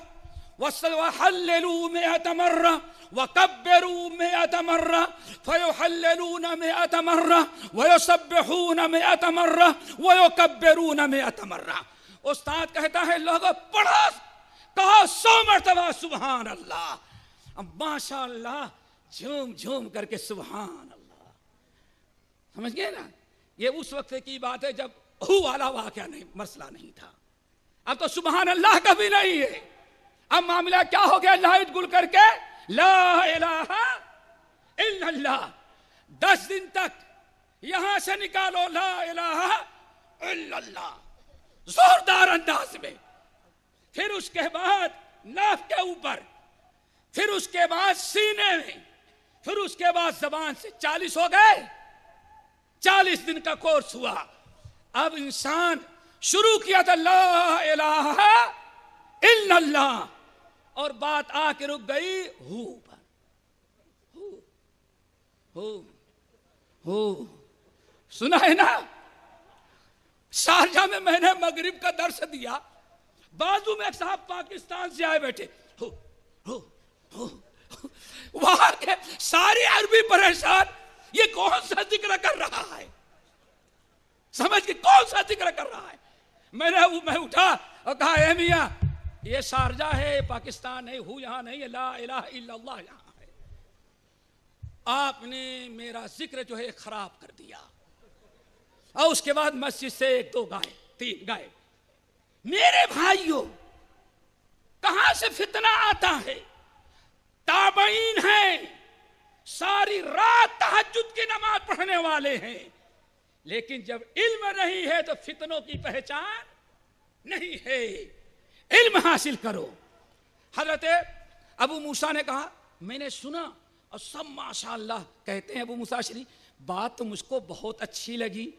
وحللوا 100 مرہ وکبروا 100 مرہ فیحللون 100 مرہ ویسبحون 100 مرہ ویکبرون 100 مرہ. استاد کہتا ہے لوگوں پڑھو، کہو 100 مرتبہ سبحان اللہ. اب ماشاء اللہ جھوم جھوم کر کے سبحان اللہ. سمجھ گئے نا؟ یہ اس وقت کی بات ہے جب ہو والا واقعہ نہیں، مسئلہ نہیں تھا. اب تو سبحان اللہ کا بھی نہیں ہے. اب معاملہ کیا ہو گیا؟ لائٹ گل کر کے لا الہ الا اللہ 10 دن تک یہاں سے نکالو لا الہ الا اللہ زوردار انداز میں. پھر اس کے بعد ناف کے اوپر، پھر اس کے بعد سینے میں، پھر اس کے بعد زبان سے. 40 ہو گئے. 40 دن کا کورس ہوا. اب انسان شروع کیا تھا لا الہ الا اللہ، اور بات آ کے رک گئی ہو پر. ہو سنا ہے نا؟ شارجہ میں نے مغرب کا درس دیا، بازو میں ایک صاحب پاکستان سے آئے بیٹھے، وہاں کے ساری عربی پریشان، یہ کون سا ذکر کر رہا ہے؟ سمجھ کے کون سا ذکر کر رہا ہے؟ میں اٹھا اور کہا اے میاں یہ شارجہ ہے، پاکستان نہیں، ہوں یہاں نہیں ہے، لا الہ الا اللہ یہاں ہے. آپ نے میرا ذکر جو ہے خراب کر دیا. اور اس کے بعد مسجد سے 1 2 گائے 3 گائے. میرے بھائیوں کہاں سے فتنہ آتا ہے؟ تابعین ہیں، ساری رات تہجد کی نماز پڑھنے والے ہیں، لیکن جب علم نہیں ہے تو فتنوں کی پہچان نہیں ہے. علم حاصل کرو. حضرت ابو موسیٰ نے کہا میں نے سنا، اور سب ماشاءاللہ کہتے ہیں ابو موسیٰ شریف بات تو مجھ کو بہت اچھی لگی،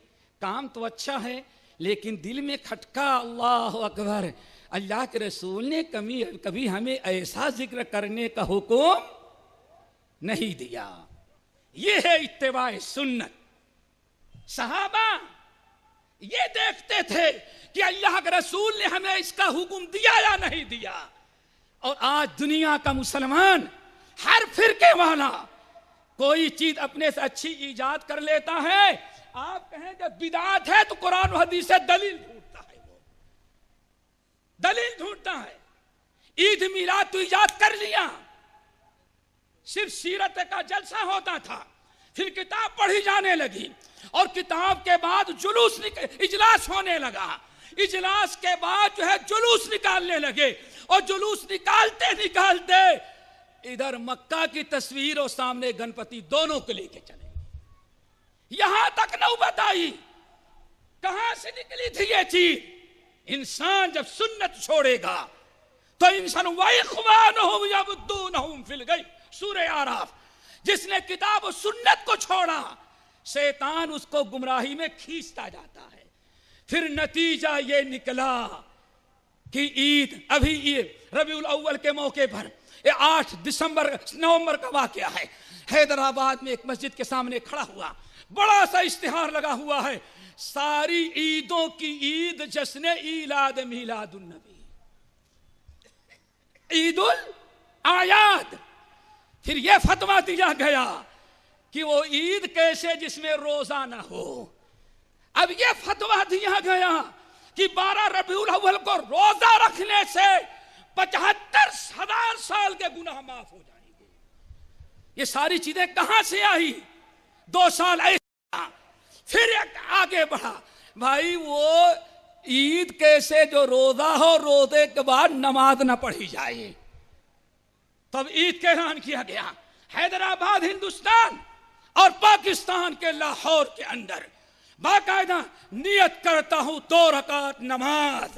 کام تو اچھا ہے، لیکن دل میں کھٹکا. اللہ اکبر، اللہ کے رسول نے کبھی ہمیں ایسا ذکر کرنے کا حکم نہیں دیا. یہ ہے اتباع سنت. صحابہ یہ دیکھتے تھے کہ اللہ کے رسول نے ہمیں اس کا حکم دیا یا نہیں دیا. اور آج دنیا کا مسلمان، ہر فرقے والا کوئی چیز اپنے سے اچھی ایجاد کر لیتا ہے. آپ کہیں کہ بدعت ہے تو قرآن و حدیث سے دلیل ڈھونڈتا ہے، وہ دلیل ڈھونڈتا ہے. عید میلاد تو ایجاد کر لیا، صرف سیرت کا جلسہ ہوتا تھا، پھر کتاب پڑھی جانے لگی، اور کتاب کے بعد اجلاس ہونے لگا. اجلاس کے بعد جو ہے جلوس نکالنے لگے، اور جلوس نکالتے نکالتے ادھر مکہ کی تصویر اور سامنے گنپتی دونوں کو لے کے چلے. یہاں تک نوبت آئی. کہاں سے نکلی تھی یہ چیز؟ انسان جب سنت چھوڑے گا تو انسان وَإِخْوَانُهُمْ يَبُدُّونَهُمْ فِي الْغَيِّ. سورہ اعراف. جس نے کتاب و سنت کو چھوڑا، شیطان اس کو گمراہی میں کھینچتا جاتا ہے. پھر نتیجہ یہ نکلا کہ عید، ابھی عید ربیع الاول کے موقع پر 8 نومبر کا واقعہ ہے. حیدرآباد میں ایک مسجد کے سامنے کھڑا ہوا، بڑا سا اشتہار لگا ہوا ہے، ساری عیدوں کی عید جشن ایلاد میلاد النبی، عید الاعیاد. پھر یہ فتویٰ دیا گیا کہ وہ عید کیسے جس میں روزہ نہ ہو. اب یہ فتویٰ دیا گیا کہ 12 ربیع الاول کو روزہ رکھنے سے 75,000 سال کے گناہ معاف ہو جائیں گے. یہ ساری چیزیں کہاں سے آئی؟ 2 سال ایسا. پھر آگے بڑھا، بھائی وہ عید کیسے جو روزہ ہو، روزے کے بعد نماز نہ پڑھی جائے. تب عید کا اعلان کیا گیا. حیدرآباد ہندوستان اور پاکستان کے لاہور کے اندر باقاعدہ نیت کرتا ہوں 2 رکعت نماز.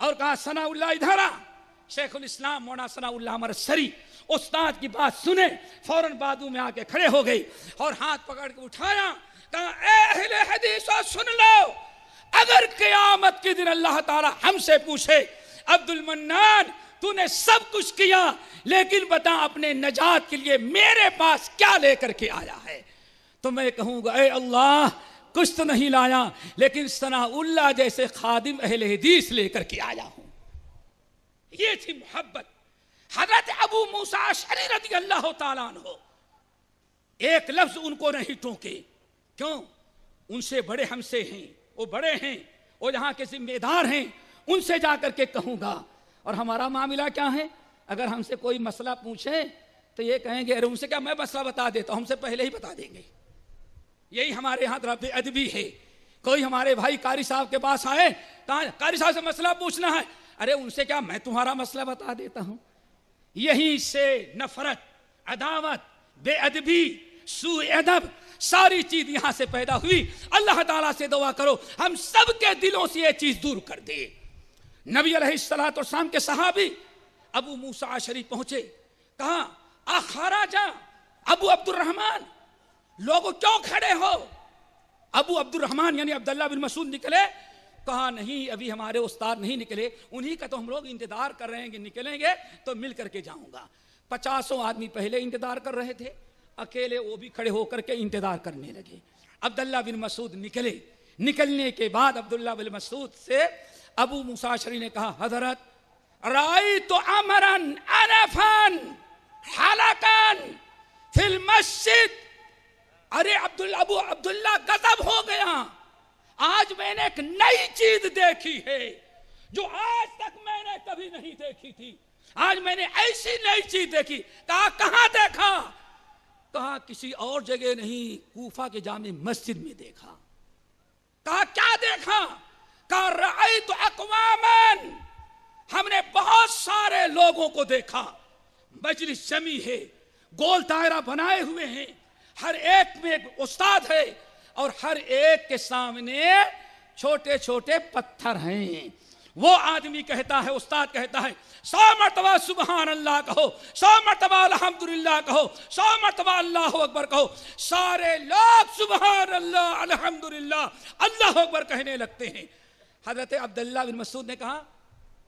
اور کہا ثناء اللہ ادھر آ. شیخ الاسلام مولانا ثناء اللہ مرسری استاد کی بات سنے فوراً بازو میں آ کے کھڑے ہو گئی اور ہاتھ پکڑ کے اٹھایا, کہا اے اہل حدیثو سن لو, اگر قیامت کے دن اللہ تعالی ہم سے پوچھے عبد المنان تو نے سب کچھ کیا لیکن بتا اپنے نجات کے لیے میرے پاس کیا لے کر کے آیا ہے, تو میں کہوں گا اے اللہ کچھ تو نہیں لایا لیکن ثناء اللہ جیسے خادم اہل حدیث لے کر کے آیا ہوں. یہ تھی محبت. حضرت ابو موسیٰ اشعری رضی اللہ تعالیٰ عنہ ایک لفظ ان کو نہیں ٹوکے. کیوں؟ ان سے بڑے ہم سے ہیں, وہ بڑے ہیں, وہ یہاں کے ذمہ دار ہیں, ان سے جا کر کے کہوں گا. اور ہمارا معاملہ کیا ہے, اگر ہم سے کوئی مسئلہ پوچھے تو یہ کہیں گے ارے ان سے کیا میں مسئلہ بتا دیتا ہوں, ہم سے پہلے ہی بتا دیں گے. یہی ہمارے یہاں رب ادبی ہے. کوئی ہمارے بھائی قاری صاحب کے پاس آئے, قاری صاحب سے مسئلہ پوچھنا ہے, ارے ان سے کیا میں تمہارا مسئلہ بتا دیتا ہوں. یہیں سے نفرت, عداوت, بے ادبی, سوء ادب ساری چیز یہاں سے پیدا ہوئی. اللہ تعالیٰ سے دعا کرو ہم سب کے دلوں سے یہ چیز دور کر دے. نبی علیہ الصلوۃ والسلام کے صحابی ابو موسیٰ اشعری پہنچے, کہا اخرج ابو عبد الرحمن, لوگوں کیوں کھڑے ہو؟ ابو عبد الرحمن یعنی عبداللہ بن مسعود نکلے. کہا نہیں ابھی ہمارے استاد نہیں نکلے, انہی کا تو ہم لوگ انتظار کر رہے ہیں کہ نکلیں گے تو مل کر کے جاؤں گا. 50 آدمی پہلے انتظار کر رہے تھے, اکیلے وہ بھی کھڑے ہو کر کے انتظار کرنے لگے. عبداللہ بن مسعود نکلے. نکلنے کے بعد عبداللہ بن مسعود سے ابو موسیٰ اشعری نے کہا حضرت رأیت عمرا انفا حلقا فی المسجد. ارے ابو عبداللہ غضب ہو گیا, آج میں نے ایک نئی چیز دیکھی ہے جو آج تک میں نے کبھی نہیں دیکھی تھی. آج میں نے ایسی نئی چیز دیکھی. کہا کہاں دیکھا؟ کہا کسی اور جگہ نہیں, کوفہ کے جامع مسجد میں دیکھا. کہا کیا دیکھا؟ کہا رأیت اقواما, ہم نے بہت سارے لوگوں کو دیکھا, مجلس جمی ہے, گول دائرہ بنائے ہوئے ہیں, ہر ایک میں ایک استاد ہے اور ہر ایک کے سامنے چھوٹے چھوٹے پتھر ہیں. وہ آدمی کہتا ہے, استاد کہتا ہے 100 مرتبہ سبحان اللہ کہو, 100 مرتبہ الحمدللہ کہو, 100 مرتبہ اللہ اکبر کہو. سارے لوگ سبحان اللہ الحمدللہ اللہ اکبر کہنے لگتے ہیں. حضرت عبداللہ بن مسعود نے کہا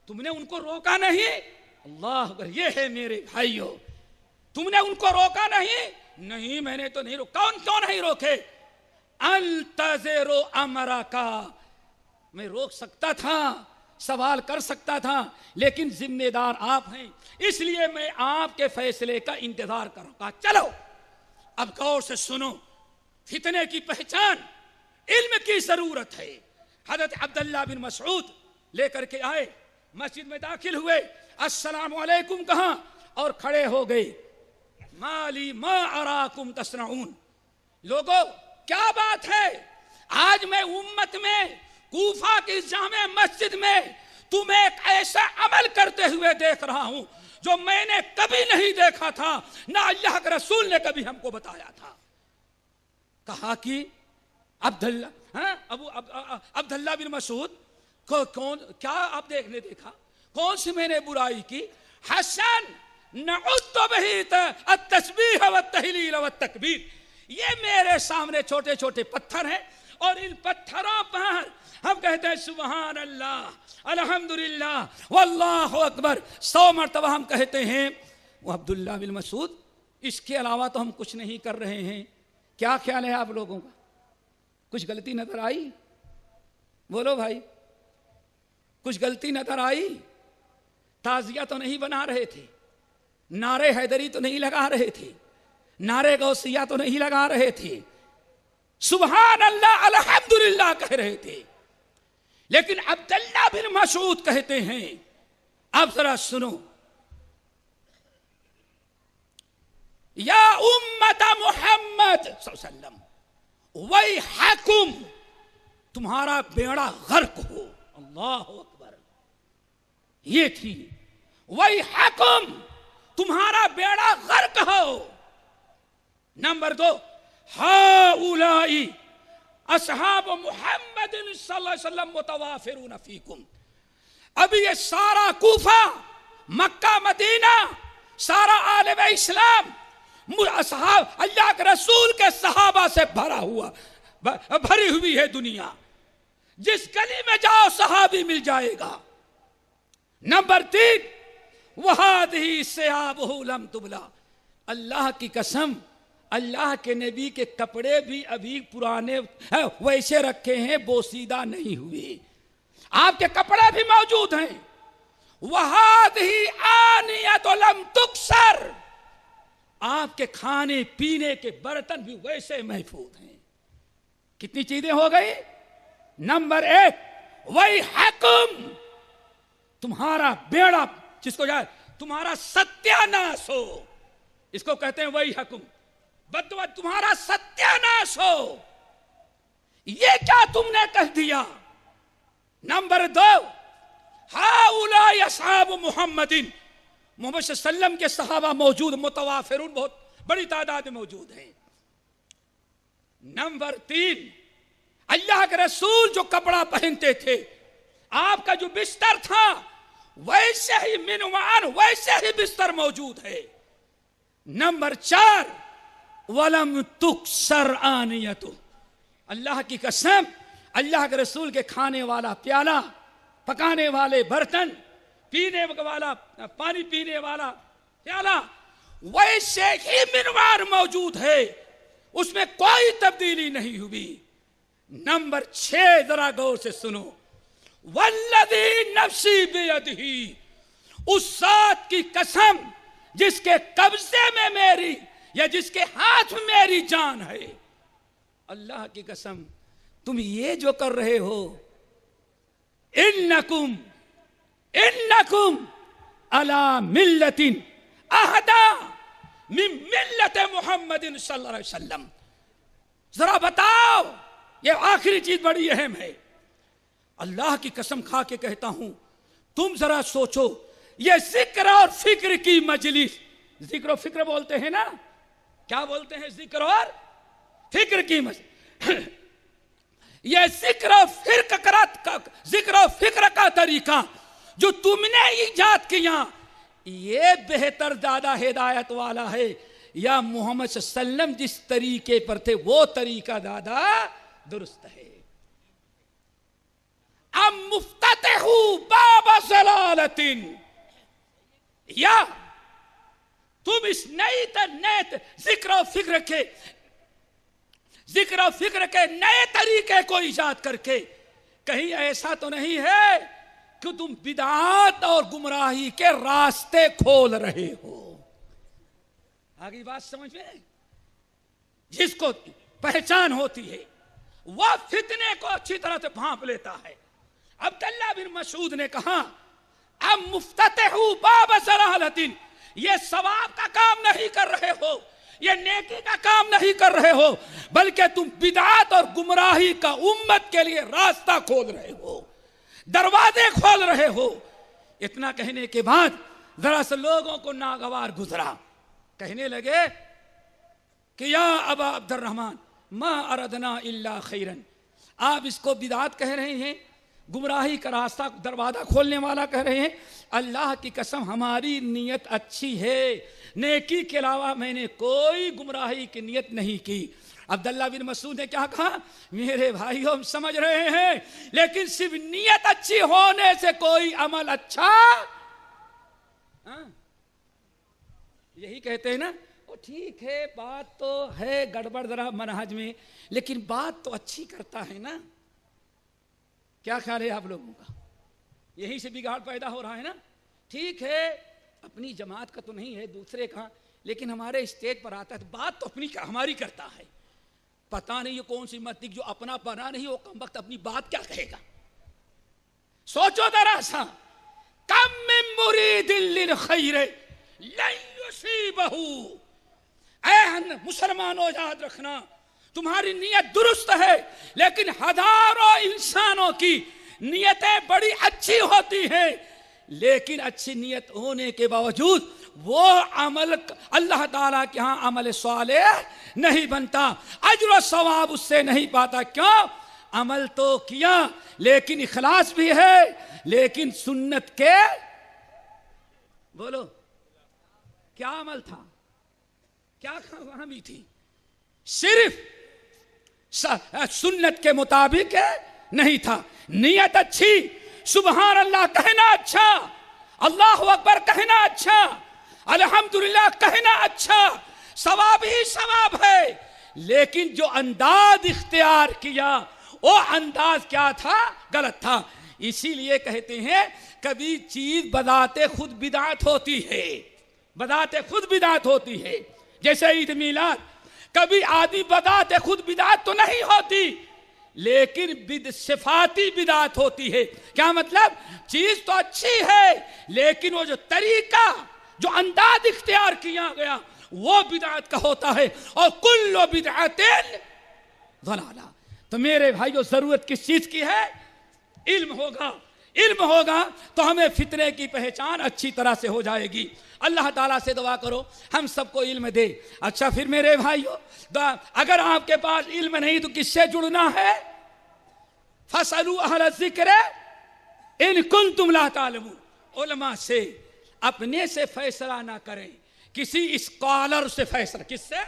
تم نے ان کو روکا نہیں؟ اللہ اکبر, یہ ہے میرے بھائیو, تم نے ان کو روکا نہیں؟ نہیں میں نے تو نہیں روکا. کون کیوں نہیں روکے؟ انتظر امرکا, میں روک سکتا تھا, سوال کر سکتا تھا, لیکن ذمہ دار آپ ہیں اس لیے میں آپ کے فیصلے کا انتظار کروں گا. چلو اب غور سے سنو, فتنے کی پہچان علم کی ضرورت ہے. حضرت عبداللہ بن مسعود لے کر کے آئے, مسجد میں داخل ہوئے, السلام علیکم کہا اور کھڑے ہو گئے. مالی ما اراکم تصنعون, لوگوں کیا بات ہے آج میں امت میں کوفہ کی جامع مسجد میں تمہیں ایک ایسا عمل کرتے ہوئے دیکھ رہا ہوں جو میں نے کبھی نہیں دیکھا تھا, نہ اللہ کے رسول نے کبھی ہم کو بتایا تھا. کہا کہ عبداللہ بن مسعود کو کیا آپ نے دیکھا, کون سی میں نے برائی کی؟ حسن نعد بہ التسبیح والتہلیل والتکبیر, یہ میرے سامنے چھوٹے چھوٹے پتھر ہیں اور ان پتھروں پر ہم کہتے ہیں سبحان اللہ الحمدللہ واللہ اکبر 100 مرتبہ ہم کہتے ہیں. وہ عبداللہ بن مسعود اس کے علاوہ تو ہم کچھ نہیں کر رہے ہیں. کیا خیال ہے آپ لوگوں کا؟ کچھ غلطی نظر آئی؟ بولو بھائی, کچھ غلطی نظر آئی؟ تعزیہ تو نہیں بنا رہے تھے, نعرے حیدری تو نہیں لگا رہے تھے, نعرے غوثیہ تو نہیں لگا رہے تھے, سبحان اللہ الحمدللہ کہہ رہے تھے. لیکن عبداللہ بن مسعود کہتے ہیں, اب ذرا سنو, یا امت محمد صلی اللہ علیہ وسلم ویحکم, تمہارا بیڑا غرق ہو. اللہ اکبر, یہ تھی ویحکم, تمہارا بیڑا غرق ہو. نمبر 2, ہؤلائی اصحاب محمد صلی اللہ علیہ وسلم متوافرون فیکم, ابھی یہ سارا کوفہ، مکہ، مدینہ، سارا عالم اسلام اللہ کے رسول کے صحابہ سے بھری ہوئی ہے دنیا. جس گلی میں جاؤ صحابی مل جائے گا. نمبر 3، وَهَذِهِ ثِيَابُهُ لَمْ تُبْلَى. اللہ کی قسم، اللہ کے نبی کے کپڑے بھی ابھی پرانے ویسے رکھے ہیں، بوسیدہ نہیں ہوئے. آپ کے کپڑے بھی موجود ہیں. وَهَذِهِ آنِيَةٌ لَمْ تُكْسَرْ. آپ کے کھانے پینے کے برتن بھی ویسے محفوظ ہیں. کتنی چیزیں ہو گئی؟ نمبر 1، وَيْحَكُمْ. تمہارا بیڑا، جس کو جائے تمہارا ستیاناش ہو، اس کو کہتے ہیں وَيْحَكُمْ. بدعا تمہارا ستیاناش ہو. یہ کیا تم نے کہہ دیا؟ نمبر 2، ہؤلاء اصحاب محمد. محمد صلی اللہ علیہ وسلم کے صحابہ موجود، متوافرون، بہت بڑی تعداد میں موجود ہیں. نمبر 3، اللہ کے رسول جو کپڑا پہنتے تھے، آپ کا جو بستر تھا ویسے ہی منوان، ویسے ہی بستر موجود ہے. نمبر 4، وَلَمْ تُكْسَرْ آنِيَتُ. اللہ کی قسم، اللہ کے رسول کے کھانے والا پیالہ، پکانے والے برتن، پینے والا پانی پینے والا پیالہ ویسے ہی منوار موجود ہے، اس میں کوئی تبدیلی نہیں ہوئی. نمبر 6، ذرا غور سے سنو. وَالَّذِي نَفْسِي بِيَدِهِ. اس ذات کی قسم جس کے قبضے میں میری، یا جس کے ہاتھ میں میری جان ہے. اللہ کی قسم، تم یہ جو کر رہے ہو، انکم علی ملت اہدی من ملت محمد صلی اللہ علیہ وسلم. ذرا بتاؤ، یہ آخری چیز بڑی اہم ہے. اللہ کی قسم کھا کے کہتا ہوں، تم ذرا سوچو، یہ ذکر اور فکر کی مجلس، ذکر و فکر بولتے ہیں نا، کیا بولتے ہیں؟ ذکر اور فکر کی مجلس. یہ ذکر و فکر کا طریقہ جو تم نے ایجاد کیا، یہ بہتر زیادہ ہدایت والا ہے، یا محمد صلی اللہ علیہ وسلم جس طریقے پر تھے وہ طریقہ زیادہ درست ہے؟ ام مفتتح باب ضلالت، یا تم اس نئے ذکر و فکر کے نئے طریقے کو ایجاد کر کے، کہیں ایسا تو نہیں ہے کہ تم بدعات اور گمراہی کے راستے کھول رہے ہو؟ آگے بات سمجھ میں؟ جس کو پہچان ہوتی ہے وہ فتنے کو اچھی طرح سے بھانپ لیتا ہے. عبداللہ بن مسعود نے کہا، اب مفتتح باب ضلالت، یہ ثواب کا کام نہیں کر رہے ہو، یہ نیکی کا کام نہیں کر رہے ہو، بلکہ تم بدعات اور گمراہی کا امت کے لیے راستہ کھول رہے ہو، دروازے کھول رہے ہو. اتنا کہنے کے بعد ذرا سے لوگوں کو ناگوار گزرا. کہنے لگے کہ یا ابا عبد الرحمن ما اردنا الا خیرا. آپ اس کو بدعات کہہ رہے ہیں، گمراہی کا راستہ دروازہ کھولنے والا کہہ رہے ہیں. اللہ کی قسم ہماری نیت اچھی ہے، نیکی کے علاوہ میں نے کوئی گمراہی کی نیت نہیں کی. عبداللہ بن مسعود نے کیا کہا؟ میرے بھائیوں، ہم سمجھ رہے ہیں، لیکن صرف نیت اچھی ہونے سے کوئی عمل اچھا، یہی کہتے ہیں نا، وہ ٹھیک ہے بات تو ہے گڑبڑ ذرا منہج میں، لیکن بات تو اچھی کرتا ہے نا. کیا خیال ہے آپ لوگوں کا؟ یہی سے بگاڑ پیدا ہو رہا ہے نا. ٹھیک ہے اپنی جماعت کا تو نہیں ہے، دوسرے کا، لیکن ہمارے اسٹیج پر آتا ہے تو بات تو اپنی ہماری کرتا ہے. پتہ نہیں یہ کون سی مت جو اپنا بنا نہیں، وہ کم وقت اپنی بات کیا کہے گا. سوچو ذرا سا، کم من مرید للخیر لن یصیبہ. اے مسلمانوں یاد رکھنا، تمہاری نیت درست ہے، لیکن ہزاروں انسانوں کی نیتیں بڑی اچھی ہوتی ہیں، لیکن اچھی نیت ہونے کے باوجود وہ عمل اللہ تعالیٰ کے ہاں عمل صالح نہیں بنتا، اجر و ثواب اس سے نہیں پاتا. کیوں؟ عمل تو کیا لیکن اخلاص بھی ہے، لیکن سنت کے بولو کیا عمل تھا، کیا خامی تھی؟ صرف سنت کے مطابق نہیں تھا، نیت اچھی، سبحان اللہ کہنا اچھا، اللہ اکبر کہنا اچھا، الحمدللہ کہنا اچھا، ثواب ہی ثواب ہے، لیکن جو انداز اختیار کیا وہ انداز کیا تھا؟ غلط تھا۔ اسی لیے کہتے ہیں کبھی چیز بذات خود بدعت ہوتی ہے، بذات خود بدعت ہوتی ہے، جیسے عید میلاد، کبھی آدمی بذات خود بدعت تو نہیں ہوتی لیکن صفاتی بدعت ہوتی ہے۔ کیا مطلب؟ چیز تو اچھی ہے لیکن وہ جو طریقہ، جو انداز اختیار کیا گیا وہ بدعت کا ہوتا ہے، اور کل بدعت ضلالہ۔ تو میرے بھائیو ضرورت کس چیز کی ہے؟ علم ہوگا، علم ہوگا تو ہمیں فتنے کی پہچان اچھی طرح سے ہو جائے گی۔ اللہ تعالیٰ سے دعا کرو ہم سب کو علم دے۔ اچھا پھر میرے بھائیو اگر آپ کے پاس علم نہیں تو کس سے جڑنا ہے؟ فَاسْأَلُوا أَهْلَ الذِّكْرِ إِن كُنتُمْ لَا تَعْلَمُونَ۔ علماء سے اپنے سے فیصلہ نہ کریں، کسی اسکالر سے فیصلہ۔ کس سے؟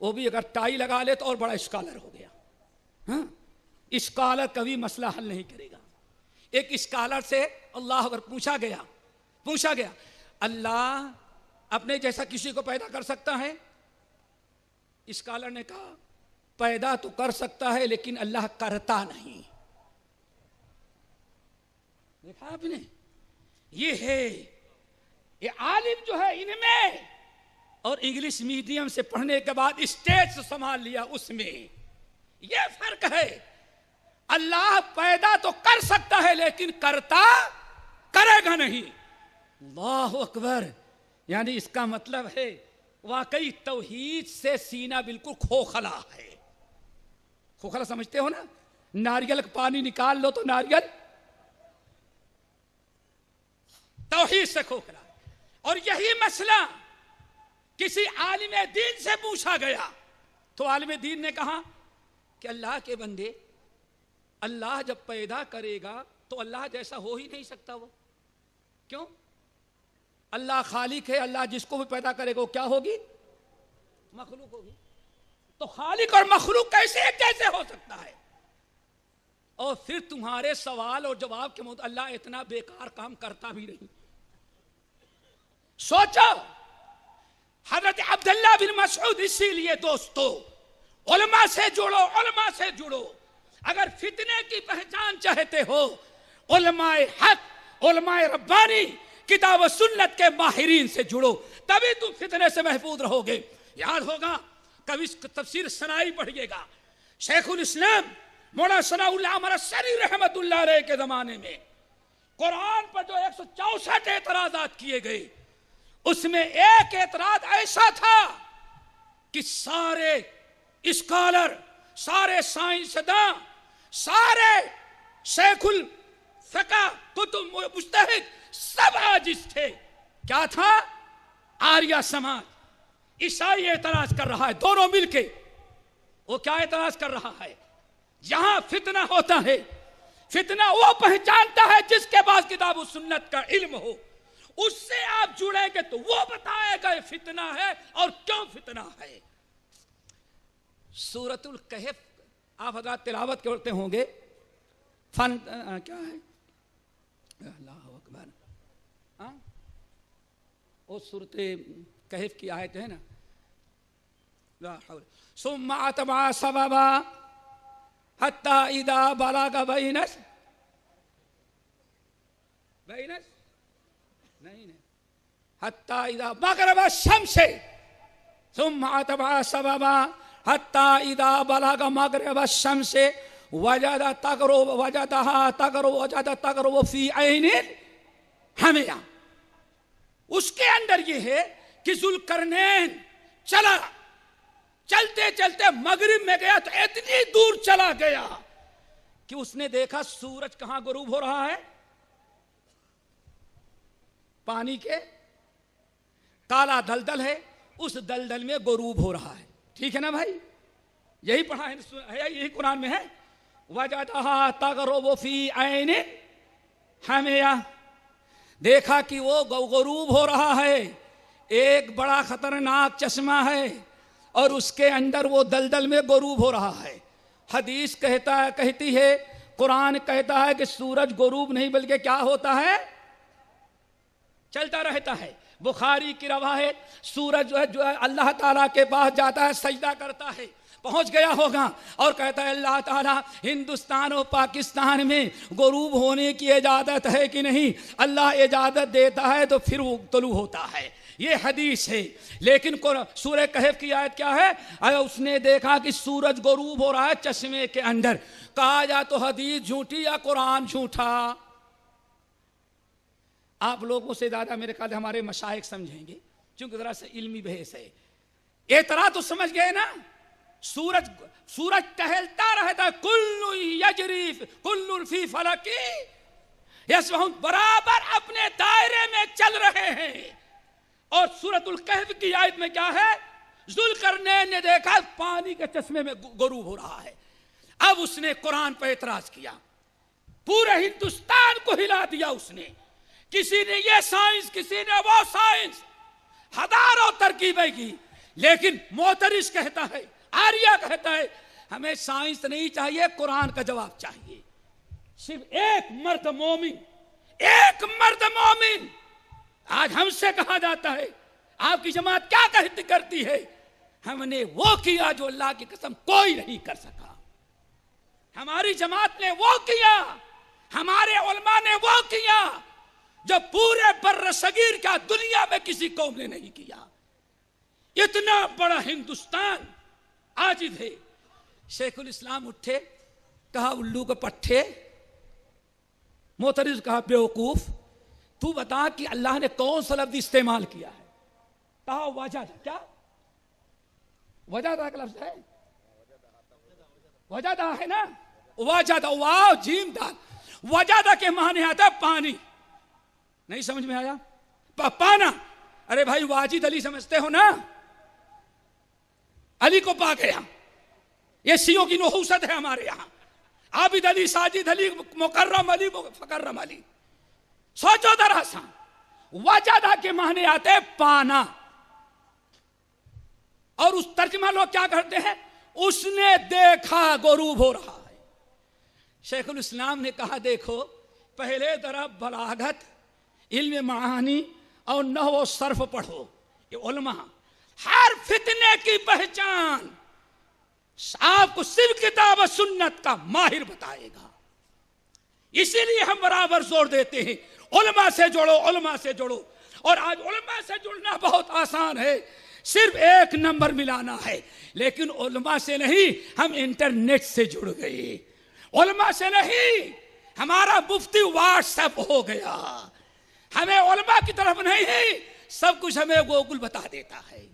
وہ بھی اگر ٹائی لگا لے تو اور بڑا اسکالر ہو گیا۔ ہاں، اسکالر کبھی مسئلہ حل نہیں کرے گا۔ ایک اسکالر سے اللہ اگر پوچھا گیا اللہ اپنے جیسا کسی کو پیدا کر سکتا ہے؟ اسکالر نے کہا پیدا تو کر سکتا ہے لیکن اللہ کرتا نہیں۔ دیکھا آپ نے؟ یہ ہے، یہ عالم جو ہے ان میں، اور انگلش میڈیم سے پڑھنے کے بعد اسٹیج سے سنبھال لیا اس میں، یہ فرق ہے۔ اللہ پیدا تو کر سکتا ہے لیکن کرے گا نہیں۔ اللہ اکبر، یعنی اس کا مطلب ہے واقعی توحید سے سینہ بالکل کھوکھلا ہے۔ کھوکھلا سمجھتے ہو نا؟ ناریل کا پانی نکال لو تو ناریل توحید سے کھوکھلا۔ اور یہی مسئلہ کسی عالم دین سے پوچھا گیا تو عالم دین نے کہا کہ اللہ کے بندے، اللہ جب پیدا کرے گا تو اللہ جیسا ہو ہی نہیں سکتا۔ وہ کیوں؟ اللہ خالق ہے، اللہ جس کو بھی پیدا کرے گا وہ کیا ہوگی؟ مخلوق ہوگی۔ تو خالق اور مخلوق کیسے ایک جیسے ہو سکتا ہے؟ اور پھر تمہارے سوال اور جواب کے مطابق اللہ اتنا بیکار کام کرتا بھی نہیں۔ سوچو، حضرت عبداللہ بن مسعود، اسی لیے دوستو علماء سے جڑو، علماء سے جڑو۔ اگر فتنے کی پہچان چاہتے ہو، علماء حق، علماء ربانی، کتاب و سنت کے ماہرین سے جڑو، تبھی تم فتنے سے محفوظ رہو گے۔ یاد ہوگا کبھی تفسیر سنائی پڑھیے گا، شیخ الاسلام مولانا ثناء اللہ مرسری رحمت اللہ علیہ کے زمانے میں قرآن پر جو 164 اعتراضات کیے گئے، اس میں ایک اعتراض ایسا تھا کہ سارے اسکالر، سارے سائنسداں، سارے شیخ الفقہ، کتب مجتہد سب عاجز تھے۔ کیا تھا؟ آریہ سماج، عیسائی اعتراض کر رہا ہے، دونوں مل کے۔ وہ کیا اعتراض کر رہا ہے؟ جہاں فتنہ ہوتا ہے، فتنہ وہ پہچانتا ہے جس کے پاس کتاب و سنت کا علم ہو، اس سے آپ جڑیں گے تو وہ بتائے گا یہ فتنہ ہے اور کیوں فتنہ ہے۔ سورۃ الکہف آپ حضرات تلاوت کرتے ہوں گے، کیا ہے؟ اللہ اکبر، وہ سورۃ کہف کی آیت ہے نا، لا حول ثم اتبع سببا حتی اذا بلغ بینس نہیں حتی اذا مغرب الشمس ثم اتبع سببا حتی اذا بلغ مغرب الشمس وجدها تغرب فی عین حمیہ۔ اس کے اندر یہ ہے کہ ذوالقرنین چلتے چلتے مغرب میں گیا تو اتنی دور چلا گیا کہ اس نے دیکھا سورج کہاں غروب ہو رہا ہے؟ پانی کے کالا دلدل ہے، اس دلدل میں غروب ہو رہا ہے۔ ٹھیک ہے نا بھائی؟ یہی پڑھا ہے, یہی قرآن میں ہے, وجدہا تغرب فی عین حمیہ, دیکھا کہ وہ غروب ہو رہا ہے, ایک بڑا خطرناک چشمہ ہے اور اس کے اندر وہ دلدل میں غروب ہو رہا ہے. حدیث کہتی ہے, قرآن کہتا ہے کہ سورج غروب نہیں بلکہ کیا ہوتا ہے, چلتا رہتا ہے. بخاری کی روایت, سورج جو ہے اللہ تعالیٰ کے پاس جاتا ہے, سجدہ کرتا ہے, پہنچ گیا ہوگا اور کہتا ہے اللہ تعالیٰ ہندوستان اور پاکستان میں غروب ہونے کی اجازت ہے کہ نہیں؟ اللہ اجازت دیتا ہے تو پھر وہ طلوع ہوتا ہے. یہ حدیث ہے. لیکن سورہ کہف کی آیت کیا ہے؟ اس نے دیکھا کہ سورج غروب ہو رہا ہے چشمے کے اندر. کہا یا تو حدیث جھوٹی یا قرآن جھوٹا. آپ لوگوں سے زیادہ میرے خیال ہمارے مشائخ سمجھیں گے, چونکہ ذرا سے علمی بحث ہے. اعتراض تو سمجھ گئے نا؟ سورج ٹہلتا رہتا ہے, کل یجری کل فی فلک یسبحون, برابر اپنے دائرے میں چل رہے ہیں. اور سورۃ الکہف کی آیت میں کیا ہے؟ ذوالقرنین نے دیکھا پانی کے چشمے میں غروب ہو رہا ہے. اب اس نے قرآن پر اعتراض کیا, پورے ہندوستان کو ہلا دیا اس نے. کسی نے یہ سائنس, کسی نے وہ سائنس, ہزاروں ترکیبیں کی. لیکن معترض کہتا ہے, آریہ کہتا ہے ہمیں سائنس نہیں چاہیے, قرآن کا جواب چاہیے. صرف ایک مرد مومن آج ہم سے کہا جاتا ہے آپ کی جماعت کیا کرتی ہے؟ ہم نے وہ کیا جو اللہ کی قسم کوئی نہیں کر سکا. ہماری جماعت نے وہ کیا, ہمارے علماء نے وہ کیا جو پورے بر صغیر کا دنیا میں کسی قوم نے نہیں کیا. اتنا بڑا ہندوستان عاجز ہے. شیخ الاسلام اٹھے, کہا الو کے پٹھے. معترض کہا بیوقوف, تو بتا کہ اللہ نے کون سا لفظ استعمال کیا ہے؟ کہا وجدہ. کیا وجدہ کا لفظ ہے؟ وجدہ ہے نا, وجدہ واو جیم دال. وجدہ کے معنی آتا ہے پانی. نہیں سمجھ میں آیا؟ پانا. ارے بھائی واجد علی سمجھتے ہو نا, علی کو پا گیا. یہ شیعوں کی نحوست ہے ہمارے یہاں. عابد علی, ساجد علی, مکرم علی, فکرم علی. سوچو ذرا سا, وجدہ کے معنی آتے پانا. اور اس ترجمہ لوگ کیا کرتے ہیں؟ اس نے دیکھا غروب ہو رہا ہے. شیخ الاسلام نے کہا دیکھو, پہلے طرف بلاغت, علم معانی اور نحو و صرف پڑھو. یہ علماء ہر فتنے کی پہچان آپ کو صرف کتاب و سنت کا ماہر بتائے گا. اسی لیے ہم برابر زور دیتے ہیں علماء سے جڑو, علماء سے جڑو. اور آج علماء سے جڑنا بہت آسان ہے, صرف ایک نمبر ملانا ہے. لیکن علماء سے نہیں, ہم انٹرنیٹ سے جڑ گئے. علماء سے نہیں, ہمارا مفتی واٹس ایپ ہو گیا. ہمیں علماء کی طرف نہیں, سب کچھ ہمیں گوگل بتا دیتا ہے.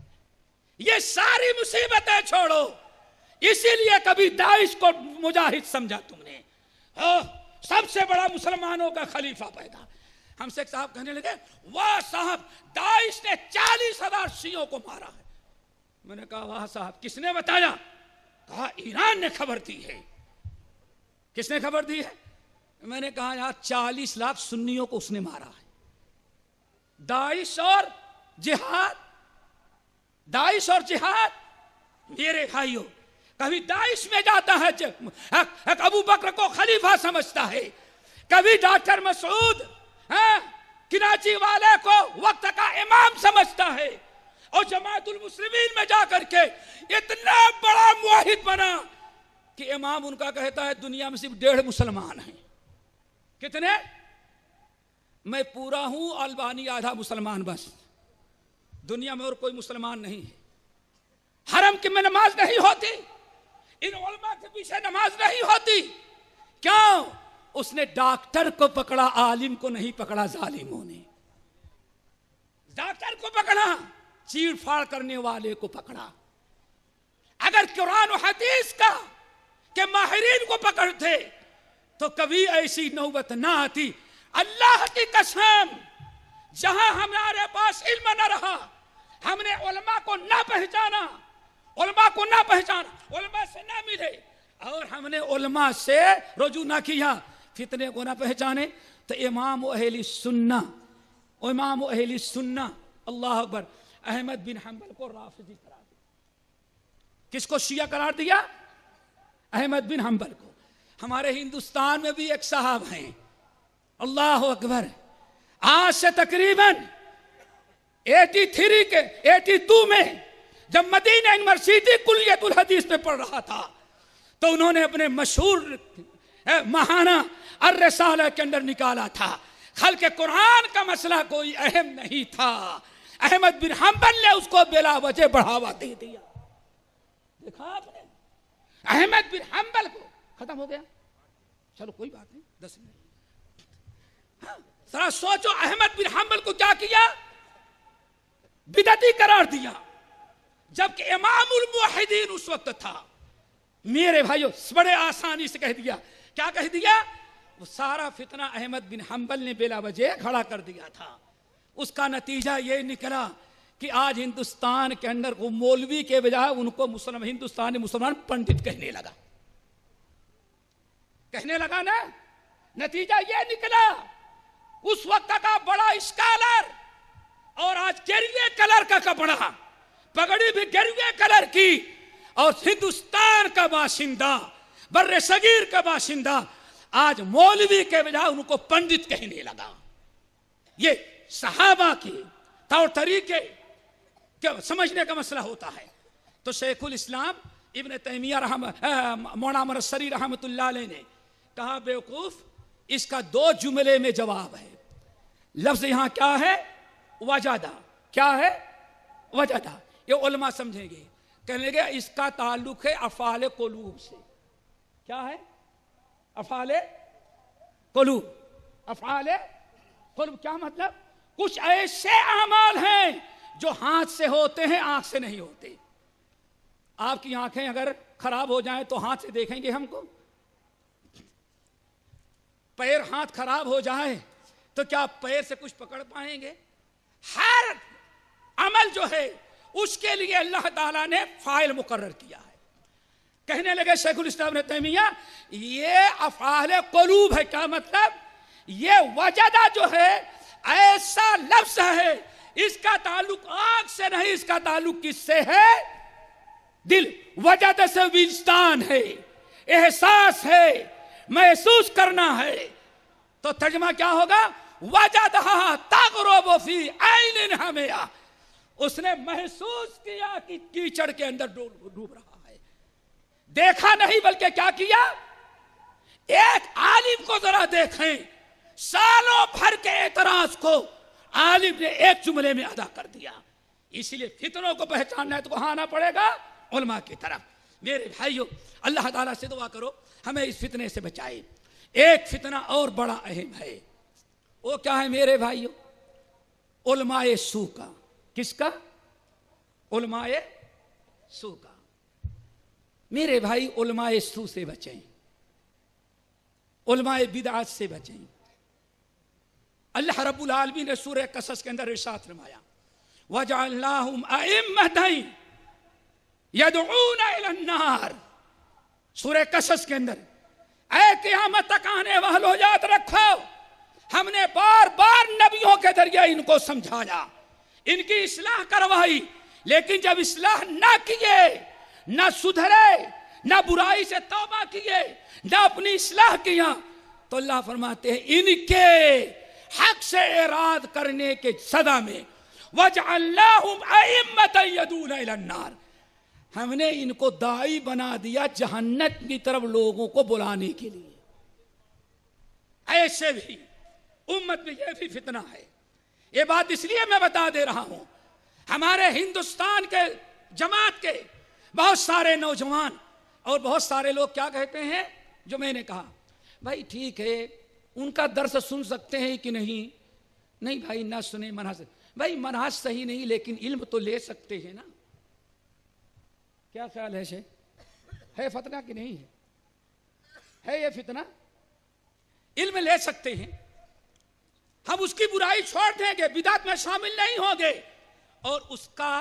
یہ ساری مصیبتیں چھوڑو. اسی لیے کبھی داعش کو مجاہد سمجھا تم نے, سب سے بڑا مسلمانوں کا خلیفہ پیدا. ہم سے ایک صاحب کہنے لگے, واہ صاحب داعش نے 40,000 شیعوں کو مارا ہے. میں نے کہا واہ صاحب کس نے بتایا؟ کہا ایران نے خبر دی ہے. کس نے خبر دی ہے؟ میں نے کہا یار 40 لاکھ سنیوں کو اس نے مارا ہے. داعش اور جہاد, داعش اور جہاد. میرے بھائیوں, کبھی داعش میں جاتا ہے, ابو بکر کو خلیفہ سمجھتا ہے. کبھی ڈاکٹر مسعود کراچی والے کو وقت کا امام سمجھتا ہے. اور جماعت المسلمین میں جا کر کے اتنا بڑا موحد بنا کہ امام ان کا کہتا ہے دنیا میں صرف 1.5 مسلمان ہیں. کتنے؟ میں پورا ہوں, البانی آدھا مسلمان بس. دنیا میں اور کوئی مسلمان نہیں ہے. حرم کی میں نماز نہیں ہوتی, ان علماء کے پیچھے نماز نہیں ہوتی. کیوں؟ اس نے ڈاکٹر کو پکڑا, عالم کو نہیں پکڑا. ظالموں نے ڈاکٹر کو پکڑا, چیڑ پھاڑ کرنے والے کو پکڑا. اگر قرآن و حدیث کا کہ ماہرین کو پکڑتے تو کبھی ایسی نوبت نہ آتی. اللہ کی قسم, جہاں ہمارے پاس علم نہ رہا, ہم نے علماء کو نہ پہچانا, علماء کو نہ پہچانا، علماء سے نہ ملے، اور ہم نے علماء سے رجوع نہ کیا، فتنے کو نہ پہچانے، تو امام اہل سنہ، امام اہل سنہ، اللہ اکبر، احمد بن حنبل کو رافضی قرار دیا۔ کس کو شیعہ قرار دیا؟ احمد بن حنبل کو۔ ہمارے ہندوستان میں بھی ایک صاحب ہیں، اللہ اکبر، آج سے تقریباً 82 میں جب مدینہ یونیورسٹی کلیت الحدیث پہ پڑھ رہا تھا تو انہوں نے اپنے مشہور ماہانہ الرسالہ کے اندر نکالا تھا، خلق قرآن کا مسئلہ کوئی اہم نہیں تھا، احمد بن حنبل نے اس کو بلا وجہ بڑھاوا دے دیا۔ دیکھا آپ نے احمد بن حنبل کو، ختم ہو گیا، چلو کوئی بات نہیں، 10 منٹ۔ ذرا سوچو احمد بن حنبل کو کیا کیا؟ بدعتی قرار دیا، جبکہ امام الموحدین اس وقت تھا۔ میرے بھائیو بڑے آسانی سے کہہ دیا، کیا کہہ دیا؟ وہ سارا فتنہ احمد بن حنبل نے بلا وجہ کھڑا کر دیا تھا۔ اس کا نتیجہ یہ نکلا کہ آج ہندوستان کے اندر وہ مولوی کے بجائے ان کو ہندوستانی مسلمان پنڈت کہنے لگا نا، نتیجہ یہ نکلا۔ اس وقت کا بڑا اسکالر اور آج گیروے کلر کا کپڑا، پگڑی بھی گیروے کلر کی، اور ہندوستان کا باشندہ، بر صغیر کا باشندہ آج مولوی کے بجائے ان کو پنڈت کہنے لگا۔ یہ صحابہ کی طور طریقے سمجھنے کا مسئلہ ہوتا ہے۔ تو شیخ الاسلام ابن تیمیہ مولانا مرسری رحمۃ اللہ علیہ نے کہا بیوقوف، اس کا 2 جملے میں جواب ہے۔ لفظ یہاں کیا ہے؟ وجدہ۔ کیا ہے؟ وجدہ۔ یہ علماء سمجھیں گے، کہنے گے اس کا تعلق ہے افعال قلوب سے۔ کیا ہے؟ افعال قلوب۔ افعال قلوب کیا مطلب؟ کچھ ایسے اعمال ہیں جو ہاتھ سے ہوتے ہیں، آنکھ سے نہیں ہوتے۔ آپ کی آنکھیں اگر خراب ہو جائیں تو ہاتھ سے دیکھیں گے ہم کو؟ پیر ہاتھ خراب ہو جائے تو کیا پیر سے کچھ پکڑ پائیں گے؟ ہر عمل جو ہے اس کے لیے اللہ تعالیٰ نے فاعل مقرر کیا ہے۔ کہنے لگے شیخ الاسلام ابن تیمیہ یہ افعال قلوب ہے۔ کیا مطلب؟ یہ وجدہ جو ہے ایسا لفظ ہے، اس کا تعلق آنکھ سے نہیں، اس کا تعلق کس سے ہے؟ دل۔ وجدہ سے وجدان ہے، احساس ہے، محسوس کرنا ہے۔ تو ترجمہ کیا ہوگا؟ وجدہ تغرب فی عین حمیہ، اس نے محسوس کیا کہ کیچڑ کے اندر ڈوب رہا ہے، دیکھا نہیں بلکہ کیا کیا؟ ایک عالم کو ذرا دیکھیں، سالوں بھر کے اعتراض کو عالم نے ایک جملے میں ادا کر دیا۔ اسی لیے فتنوں کو پہچاننا ہے تو کہاں آنا پڑے گا؟ علماء کی طرف۔ میرے بھائیو اللہ تعالیٰ سے دعا کرو ہمیں اس فتنے سے بچائے۔ ایک فتنہ اور بڑا اہم ہے، وہ کیا ہے میرے بھائیو؟ علماء سو کا۔ کس کا؟ علماء سو کا۔ میرے بھائی علماء سو سے بچیں، علماء بدعات سے بچیں۔ اللہ رب العالمین نے سورہ قصص کے اندر ارشاد فرمایا وَجَعَلْنَاهُمْ أَئِمَّةً يَدْعُونَ إِلَى النَّارِ۔ سورہ قصص کے اندر اے قیامت تک آنے والو یاد رکھو، ہم نے بار بار نبیوں کے ذریعے ان کو سمجھایا، ان کی اصلاح کروائی، لیکن جب اصلاح نہ کیے، نہ سدھرے، نہ برائی سے توبہ کیے، نہ اپنی اصلاح کیا، تو اللہ فرماتے ہیں ان کے حق سے اعراض کرنے کے صدا میں وَجَعَلْنَاهُمْ أَئِمَّةً يَدْعُونَ إِلَى النَّارِ، ہم نے ان کو داعی بنا دیا جہنم کی طرف لوگوں کو بلانے کے لیے۔ ایسے بھی امت میں یہ بھی فتنہ ہے۔ یہ بات اس لیے میں بتا دے رہا ہوں، ہمارے ہندوستان کے جماعت کے بہت سارے نوجوان اور بہت سارے لوگ کیا کہتے ہیں، جو میں نے کہا بھائی ٹھیک ہے ان کا درس سن سکتے ہیں کہ نہیں؟ نہیں بھائی نہ سنیں، منہج بھائی منہج صحیح نہیں لیکن علم تو لے سکتے ہیں نا۔ کیا خیال ہے شیخ؟ ہے فتنہ کہ نہیں ہے یہ فتنہ؟ علم لے سکتے ہیں، ہم اس کی برائی چھوڑ دیں گے، بدعت میں شامل نہیں ہوں گے اور اس کا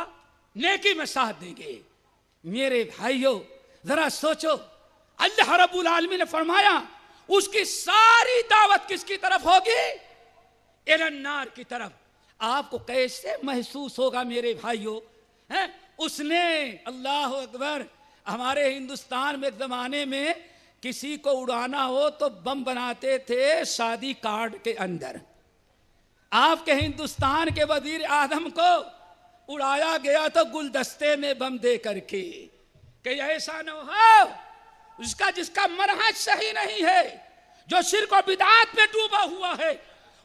نیکی میں ساتھ دیں گے، میرے بھائیو ذرا سوچو، اللہ رب العالمین نے فرمایا اس کی ساری دعوت کس کی طرف ہوگی؟ الی النار کی طرف۔ آپ کو کیسے محسوس ہوگا میرے بھائیو؟ اس نے اللہ اکبر، ہمارے ہندوستان میں ایک زمانے میں کسی کو اڑانا ہو تو بم بناتے تھے شادی کارڈ کے اندر۔ آپ کے ہندوستان کے وزیر اعظم کو اڑایا گیا تو گلدستے میں بم دے کر کے، کہ ایسا نہ ہو جس کا منہج صحیح نہیں ہے، جو شرک و بدعات میں ڈوبا ہوا ہے،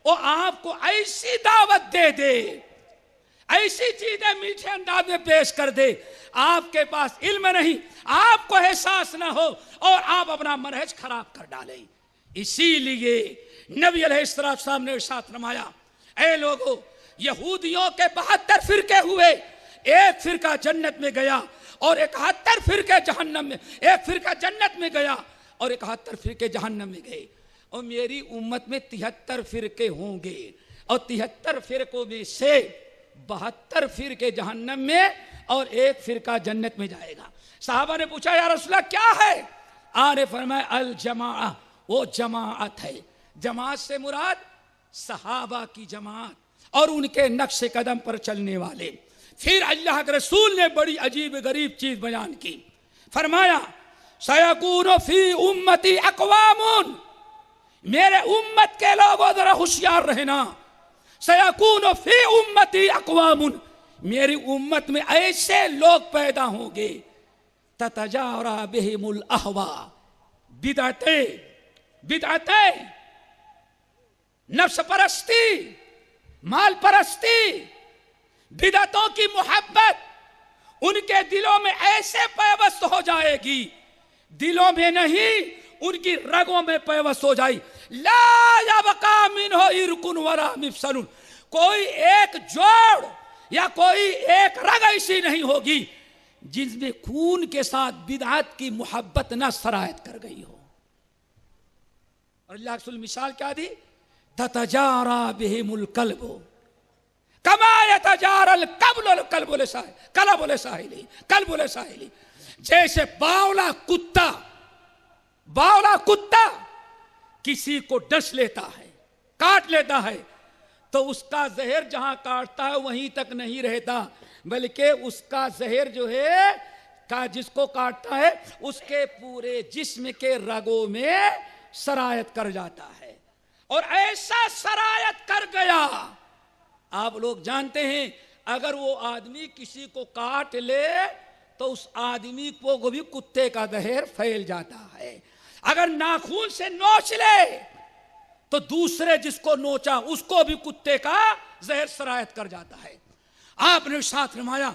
وہ آپ کو ایسی دعوت دے دے، ایسی چیزیں میٹھے انداز میں پیش کر دے، آپ کے پاس علم نہیں، آپ کو احساس نہ ہو اور آپ اپنا منہج خراب کر ڈالیں۔ اسی لیے نبی علیہ السلام نے ارشاد فرمایا، اے لوگو، یہودیوں کے 72 فرقے ہوئے، ایک فرقہ جنت میں گیا اور 71 فرقے جہنم میں، ایک فرقہ جنت میں گیا اور 71 فرقے جہنم میں گئے، اور میری امت میں 73 فرقے ہوں گے، اور 73 فرقوں میں سے 72 فرقے جہنم میں اور ایک فرقہ جنت میں جائے گا۔ صحابہ نے پوچھا یا رسول اللہ کیا ہے؟ آپ نے فرمایا الجماعہ، وہ جماعت ہے۔ جماعت سے مراد صحابہ کی جماعت اور ان کے نقش قدم پر چلنے والے۔ پھر اللہ کے رسول نے بڑی عجیب غریب چیز بیان کی، فرمایا سیکون فی امتی اقوام، میرے امت کے لوگوں ذرا ہوشیار رہنا، سیکون فی امتی اقوام، میری امت میں ایسے لوگ پیدا ہوں گے تتجاوری بہم الاہواء، بدعتیں، نفس پرستی، مال پرستی، بدعتوں کی محبت ان کے دلوں میں ایسے پیوست ہو جائے گی، دلوں میں نہیں ان کی رگوں میں پیوست ہو جائے، لا یبقی منہ عرق ولا مفصل، کوئی ایک جوڑ یا کوئی ایک رگ ایسی نہیں ہوگی جس میں خون کے ساتھ بدعت کی محبت نہ سرایت کر گئی ہو۔ اور اللہ کے رسول مثال کیا دی؟ تتجارا بہم القلب کما یتجارا القلب لساحلی، جیسے باولا کتا کسی کو ڈس لیتا ہے، کاٹ لیتا ہے، تو اس کا زہر جہاں کاٹتا ہے وہیں تک نہیں رہتا، بلکہ اس کا زہر جو ہے جس کو کاٹتا ہے اس کے پورے جسم کے رگوں میں سرایت کر جاتا ہے، اور ایسا سرایت کر گیا، آپ لوگ جانتے ہیں اگر وہ آدمی کسی کو کاٹ لے تو اس آدمی کو بھی کتے کا زہر پھیل جاتا ہے، اگر ناخون سے نوچ لے تو دوسرے جس کو نوچا اس کو بھی کتے کا زہر سرایت کر جاتا ہے۔ آپ نے ارشاد فرمایا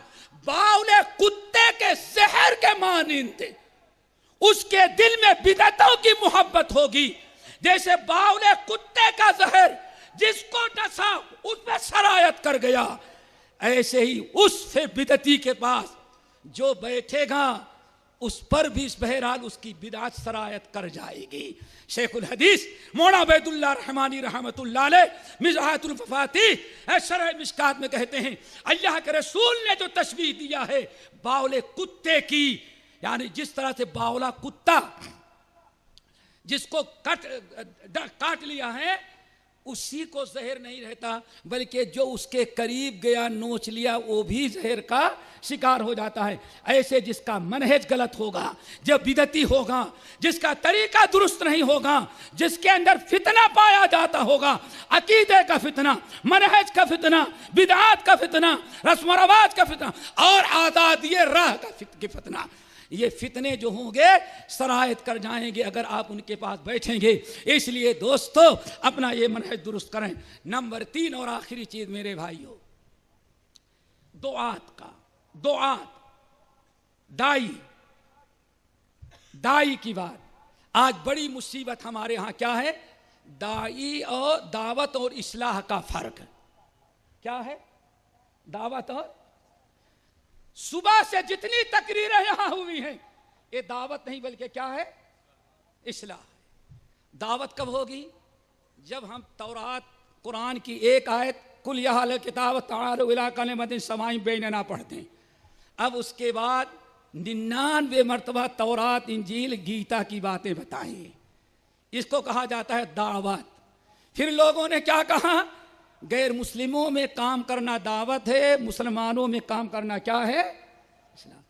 باولے کتے کے زہر کے مانند اس کے دل میں بدعتوں کی محبت ہوگی، جیسے باولے کتے کا زہر جس کو ڈسا اس میں سرایت کر گیا، ایسے ہی اس بدعتی کے پاس جو بیٹھے گا اس پر بھی اس بہرحال اس کی بدعت سرایت کر جائے گی۔ شیخ الحدیث مولانا عبید اللہ رحمانی رحمت اللہ علیہ مزاحت المفاتیح شرح مشکات میں کہتے ہیں اللہ کے رسول نے جو تشبیہ دیا ہے باولے کتے کی، یعنی جس طرح سے باولا کتا جس کو کاٹ لیا ہے اسی کو زہر نہیں رہتا، بلکہ جو اس کے قریب گیا نوچ لیا وہ بھی زہر کا شکار ہو جاتا ہے۔ ایسے جس کا منہج غلط ہوگا، جو بدعتی ہوگا، جس کا طریقہ درست نہیں ہوگا، جس کے اندر فتنہ پایا جاتا ہوگا، عقیدے کا فتنہ، منہج کا فتنہ، بدعات کا فتنہ، رسم و رواج کا فتنہ اور آزادی راہ کا فتنہ، یہ فتنے جو ہوں گے سرایت کر جائیں گے اگر آپ ان کے پاس بیٹھیں گے۔ اس لیے دوستو اپنا یہ منہج درست کریں۔ نمبر 3 اور آخری چیز میرے بھائیو، دعات دائی کی بات۔ آج بڑی مصیبت ہمارے ہاں کیا ہے؟ دائی اور دعوت اور اصلاح کا فرق کیا ہے؟ دعوت اور صبح سے جتنی تقریریں یہاں ہوئی ہیں یہ دعوت نہیں بلکہ کیا ہے؟ اصلاح۔ دعوت کب ہوگی؟ جب ہم تورات قرآن کی ایک آیت کل یہاں کتاب تعالوا الی کلمۃ سواء بیننا پڑھتے ہیں، اب اس کے بعد 99 مرتبہ تورات انجیل گیتا کی باتیں بتائیں. اس کو کہا جاتا ہے دعوت. پھر لوگوں نے کیا کہا؟ غیر مسلموں میں کام کرنا دعوت ہے، مسلمانوں میں کام کرنا کیا ہے؟ اسلام.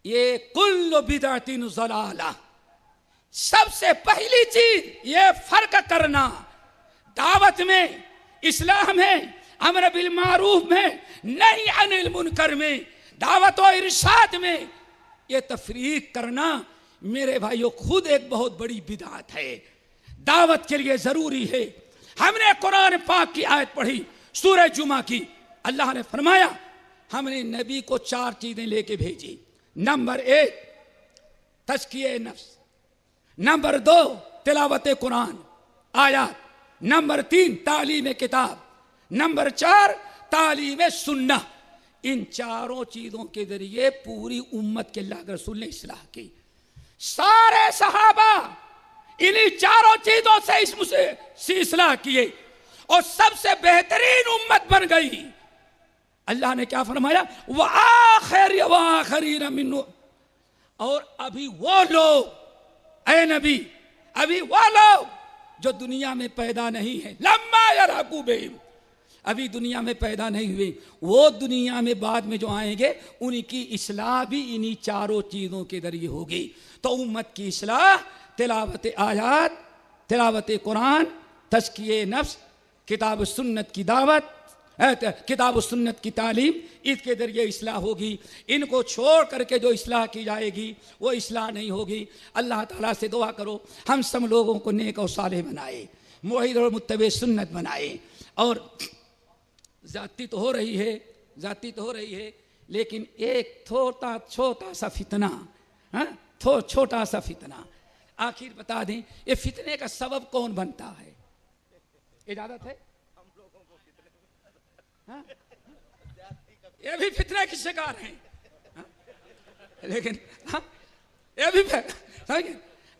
یہ کل بدعۃ ضلالہ. سب سے پہلی چیز یہ فرق کرنا دعوت میں، اصلاح میں، امر بالمعروف میں، نہی عن المنکر میں، دعوت و ارشاد میں یہ تفریق کرنا میرے بھائیوں خود ایک بہت بڑی بدعت ہے. دعوت کے لیے ضروری ہے. ہم نے قرآن پاک کی آیت پڑھی سورہ جمعہ کی. اللہ نے فرمایا ہم نے نبی کو 4 چیزیں لے کے بھیجی. نمبر 1 تزکیہ نفس، نمبر 2 تلاوت قرآن آیات، نمبر 3 تعلیم کتاب، نمبر 4 تعلیم سنہ. ان 4 چیزوں کے ذریعے پوری امت کے اللہ کے رسول نے اصلاح کی. سارے صحابہ انہی 4 چیزوں سے اصلاح کیے اور سب سے بہترین امت بن گئی. اللہ نے کیا فرمایا؟ وَآخَرِينَ مِنْهُ. اور ابھی وہ لوگ، اے نبی، ابھی وہ لوگ جو دنیا میں پیدا نہیں ہیں، لَمَّا يَلْحَقُوا بِهِمْ، ابھی دنیا میں پیدا نہیں ہوئے، وہ دنیا میں بعد میں جو آئیں گے ان کی اصلاح بھی انہی 4 چیزوں کے ذریعے ہوگی. تو امت کی اصلاح تلاوت آیات، تلاوت قرآن، تزکیہ نفس، کتاب و سنت کی دعوت، کتاب و سنت کی تعلیم، اس کے ذریعے اصلاح ہوگی. ان کو چھوڑ کر کے جو اصلاح کی جائے گی وہ اصلاح نہیں ہوگی. اللہ تعالیٰ سے دعا کرو ہم سب لوگوں کو نیک اور صالح بنائے، موحد اور متبع سنت بنائے. اور ذاتی تو ہو رہی ہے لیکن ایک چھوٹا سا فتنہ، چھوٹا سا فتنہ آخر بتا دیں. یہ فتنے کا سبب کون بنتا ہے؟ اجازت ہے؟ یہ بھی فتنے کی شکار ہیں لیکن یہ بھی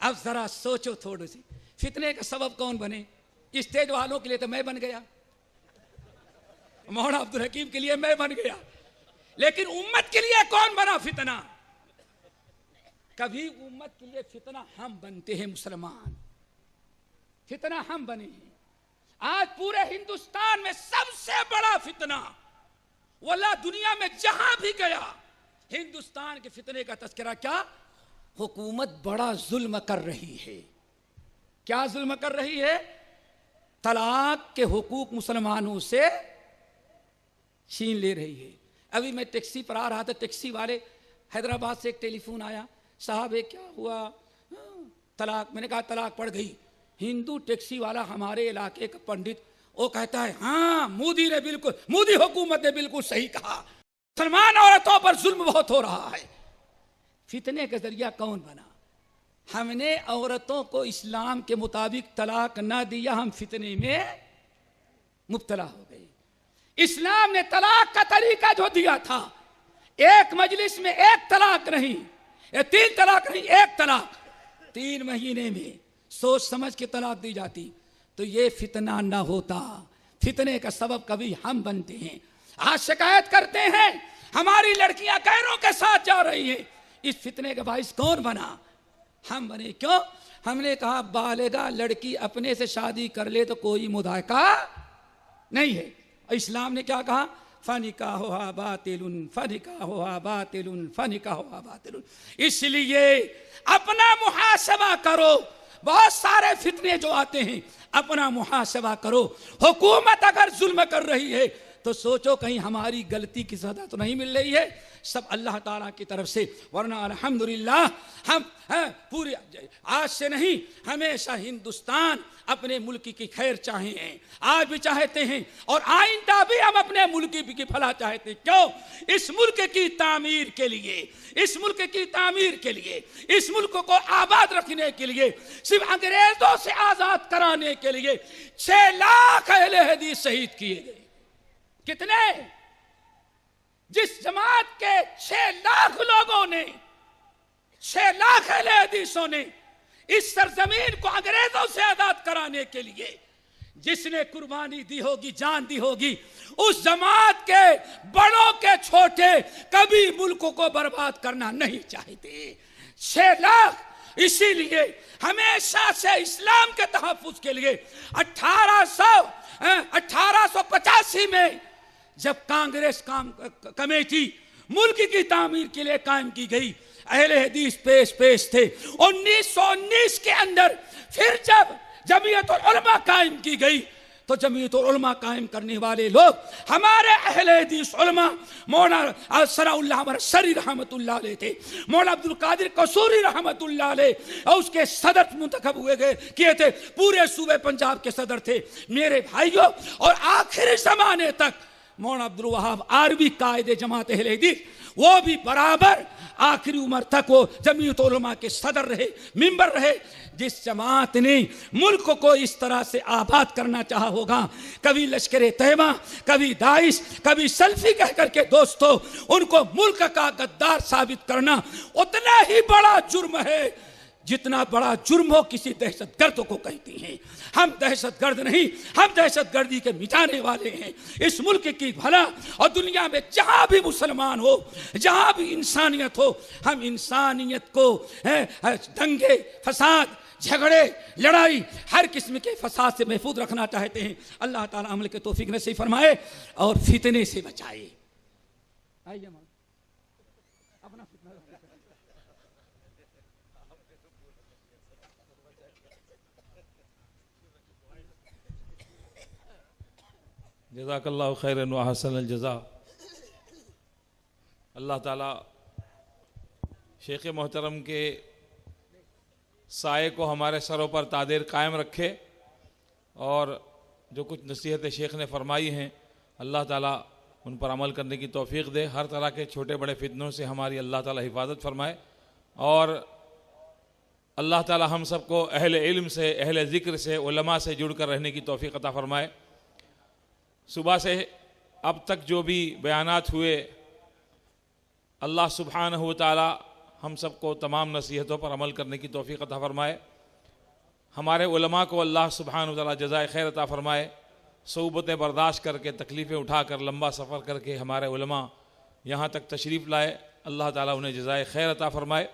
اب ذرا سوچو تھوڑی سی، فتنے کا سبب کون بنے؟ اسٹیج والوں کے لیے تو میں بن گیا، مولانا عبدالحکیم کے لیے میں بن گیا، لیکن امت کے لیے کون بنا فتنہ؟ کبھی امت کے لیے فتنہ ہم بنتے ہیں. مسلمان فتنہ ہم بنے ہیں. آج پورے ہندوستان میں سب سے بڑا فتنہ، واللہ دنیا میں جہاں بھی گیا ہندوستان کے فتنے کا تذکرہ کیا؟ حکومت بڑا ظلم کر رہی ہے. کیا ظلم کر رہی ہے؟ طلاق کے حقوق مسلمانوں سے چھین لے رہی ہے. ابھی میں ٹیکسی پر آ رہا تھا، ٹیکسی والے حیدرآباد سے ایک ٹیلی فون آیا، صاحب کیا ہوا؟ طلاق. میں نے کہا طلاق پڑ گئی. ہندو ٹیکسی والا ہمارے علاقے کا پنڈت، وہ کہتا ہے ہاں مودی حکومت نے بالکل صحیح کہا، مسلمان عورتوں پر ظلم بہت ہو رہا ہے. فتنے کا ذریعہ کون بنا؟ ہم نے عورتوں کو اسلام کے مطابق طلاق نہ دیا، ہم فتنے میں مبتلا ہو گئے. اسلام نے طلاق کا طریقہ جو دیا تھا، ایک مجلس میں 1 طلاق نہیں، 3 طلاق نہیں، 1 طلاق 3 مہینے میں سوچ سمجھ کے طلاق دی جاتی تو یہ فتنہ نہ ہوتا. فتنے کا سبب کبھی ہم بنتے ہیں. آج شکایت کرتے ہیں ہماری لڑکیاں غیروں کے ساتھ جا رہی ہیں. اس فتنے کا باعث کون بنا؟ ہم بنے. کیوں؟ ہم نے کہا بالغہ لڑکی اپنے سے شادی کر لے تو کوئی مضائقہ نہیں ہے. اسلام نے کیا کہا؟ فَنِكَاحُهَا بَاطِلٌ فَنِكَاحُهَا بَاطِلٌ فَنِكَاحُهَا بَاطِلٌ. اس لیے اپنا محاسبہ کرو. بہت سارے فتنے جو آتے ہیں اپنا محاسبہ کرو. حکومت اگر ظلم کر رہی ہے تو سوچو کہیں ہماری غلطی کی سزا تو نہیں مل رہی ہے. سب اللہ تعالیٰ کی طرف سے. ورنہ الحمدللہ ہم پورے آج سے نہیں ہمیشہ ہندوستان اپنے ملک کی خیر چاہے ہیں، آج بھی چاہتے ہیں اور آئندہ بھی ہم اپنے ملک کی بھلا چاہتے ہیں. کیوں؟ اس ملک کی تعمیر کے لیے، اس ملک کی تعمیر کے لیے، اس ملک کو آباد رکھنے کے لیے، صرف انگریزوں سے آزاد کرانے کے لیے 6 لاکھ اہل حدیث شہید کیے گئے. کتنے؟ جس جماعت کے 6 لاکھ لوگوں نے، 6 لاکھ اہل حدیثوں نے اس سرزمین کو انگریزوں سے آزاد کرانے کے لیے جس نے قربانی دی ہوگی، جان دی ہوگی، اس جماعت کے بڑوں کے چھوٹے کبھی ملک کو برباد کرنا نہیں چاہتے۔ 6 لاکھ اسی لیے ہمیشہ سے اسلام کے تحفظ کے لیے 1885 میں جب کانگریس کمیٹی ملک کی تعمیر کے لیے قائم کی گئی، اہل حدیث پیش تھے۔ 1919 کے اندر پھر جب جمعیت العلماء قائم کی گئی تو جمعیت العلماء قائم کرنے والے لوگ ہمارے اہل حدیث علماء، مولانا ثناء اللہ مرشری رحمت اللہ علیہ تھے، مولانا عبدالقادر قصوری رحمت اللہ علیہ، اور اس کے صدر منتخب کیے تھے، پورے صوبے پنجاب کے صدر تھے۔ میرے بھائیوں، اور آخری زمانے تک مولانا عبدالوہاب عربی قائد جماعت اہل حدیث، وہ بھی برابر آخری عمر تک وہ جمعیت علماء کے صدر رہے، ممبر رہے۔ جس جماعت نے ملک کو اس طرح سے آباد کرنا چاہا ہوگا، کبھی لشکر طیبہ، کبھی داعش، کبھی سلفی کہہ کر کے دوستو ان کو ملک کا غدار ثابت کرنا اتنا ہی بڑا جرم ہے جتنا بڑا جرم ہو کسی دہشت گرد کو کہتی ہیں۔ ہم دہشت گرد نہیں، ہم دہشت گردی کے مٹانے والے ہیں۔ اس ملک کی بھلا اور دنیا میں جہاں بھی مسلمان ہو، جہاں بھی انسانیت ہو، ہم انسانیت کو دنگے، فساد، جھگڑے، لڑائی، ہر قسم کے فساد سے محفوظ رکھنا چاہتے ہیں۔ اللہ تعالیٰ عمل کے توفیق نصیب فرمائے اور فتنے سے بچائے۔ آئیے اپنا فتنہ جزاک اللہ خیرا و احسن الجزا۔ اللہ تعالیٰ شیخ محترم کے سائے کو ہمارے سروں پر تادیر قائم رکھے، اور جو کچھ نصیحت شیخ نے فرمائی ہیں اللہ تعالیٰ ان پر عمل کرنے کی توفیق دے۔ ہر طرح کے چھوٹے بڑے فتنوں سے ہماری اللہ تعالیٰ حفاظت فرمائے، اور اللہ تعالیٰ ہم سب کو اہل علم سے، اہل ذکر سے، علماء سے جڑ کر رہنے کی توفیق عطا فرمائے۔ صبح سے اب تک جو بھی بیانات ہوئے، اللہ سبحانہ و تعالی ہم سب کو تمام نصیحتوں پر عمل کرنے کی توفیق عطا فرمائے۔ ہمارے علماء کو اللہ سبحانہ و تعالی جزائے خیر عطا فرمائے۔ صعوبتیں برداشت کر کے، تکلیفیں اٹھا کر، لمبا سفر کر کے ہمارے علماء یہاں تک تشریف لائے، اللہ تعالیٰ انہیں جزائے خیر عطا فرمائے۔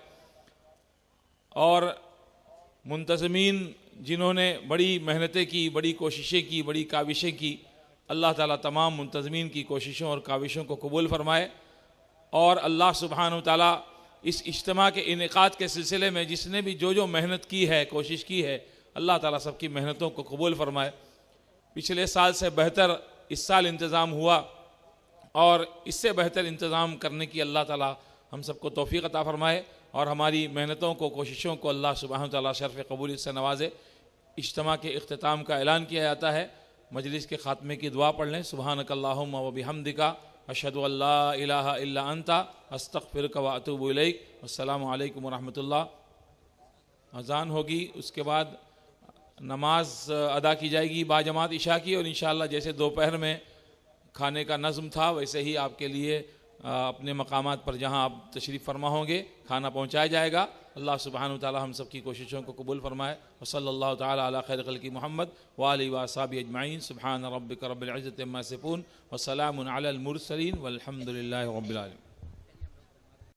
اور منتظمین جنہوں نے بڑی محنتیں کی، بڑی کوششیں کی، بڑی کاوشیں کی، اللہ تعالیٰ تمام منتظمین کی کوششوں اور کاوشوں کو قبول فرمائے، اور اللہ سبحانہ و تعالیٰ اس اجتماع کے انعقاد کے سلسلے میں جس نے بھی جو محنت کی ہے، کوشش کی ہے، اللہ تعالیٰ سب کی محنتوں کو قبول فرمائے۔ پچھلے سال سے بہتر اس سال انتظام ہوا، اور اس سے بہتر انتظام کرنے کی اللہ تعالیٰ ہم سب کو توفیق عطا فرمائے، اور ہماری محنتوں کو، کوششوں کو اللہ سبحانہ و تعالیٰ شرف قبولیت سے نوازے۔ اجتماع کے اختتام کا اعلان کیا جاتا ہے، مجلس کے خاتمے کی دعا پڑھ لیں۔ سبحانک اللہم و بحمدک، اشہد ان لا الہ الا انت، استغفرک و اتوب الیک۔ السلام علیکم ورحمۃ اللہ۔ اذان ہوگی، اس کے بعد نماز ادا کی جائے گی باجماعت عشاء کی، اور انشاءاللہ جیسے دوپہر میں کھانے کا نظم تھا ویسے ہی آپ کے لیے اپنے مقامات پر جہاں آپ تشریف فرما ہوں گے کھانا پہنچایا جائے گا۔ اللہ سبحانہ وتعالی ہم سب کی کوششوں کو قبول فرمائے۔ وصلی اللہ تعالی علی خیر خلق محمد وآلہ وصحبہ اجمعین۔ سبحان ربک رب العزۃ عما یصفون وسلام علی المرسلین والحمد للہ رب العالمین۔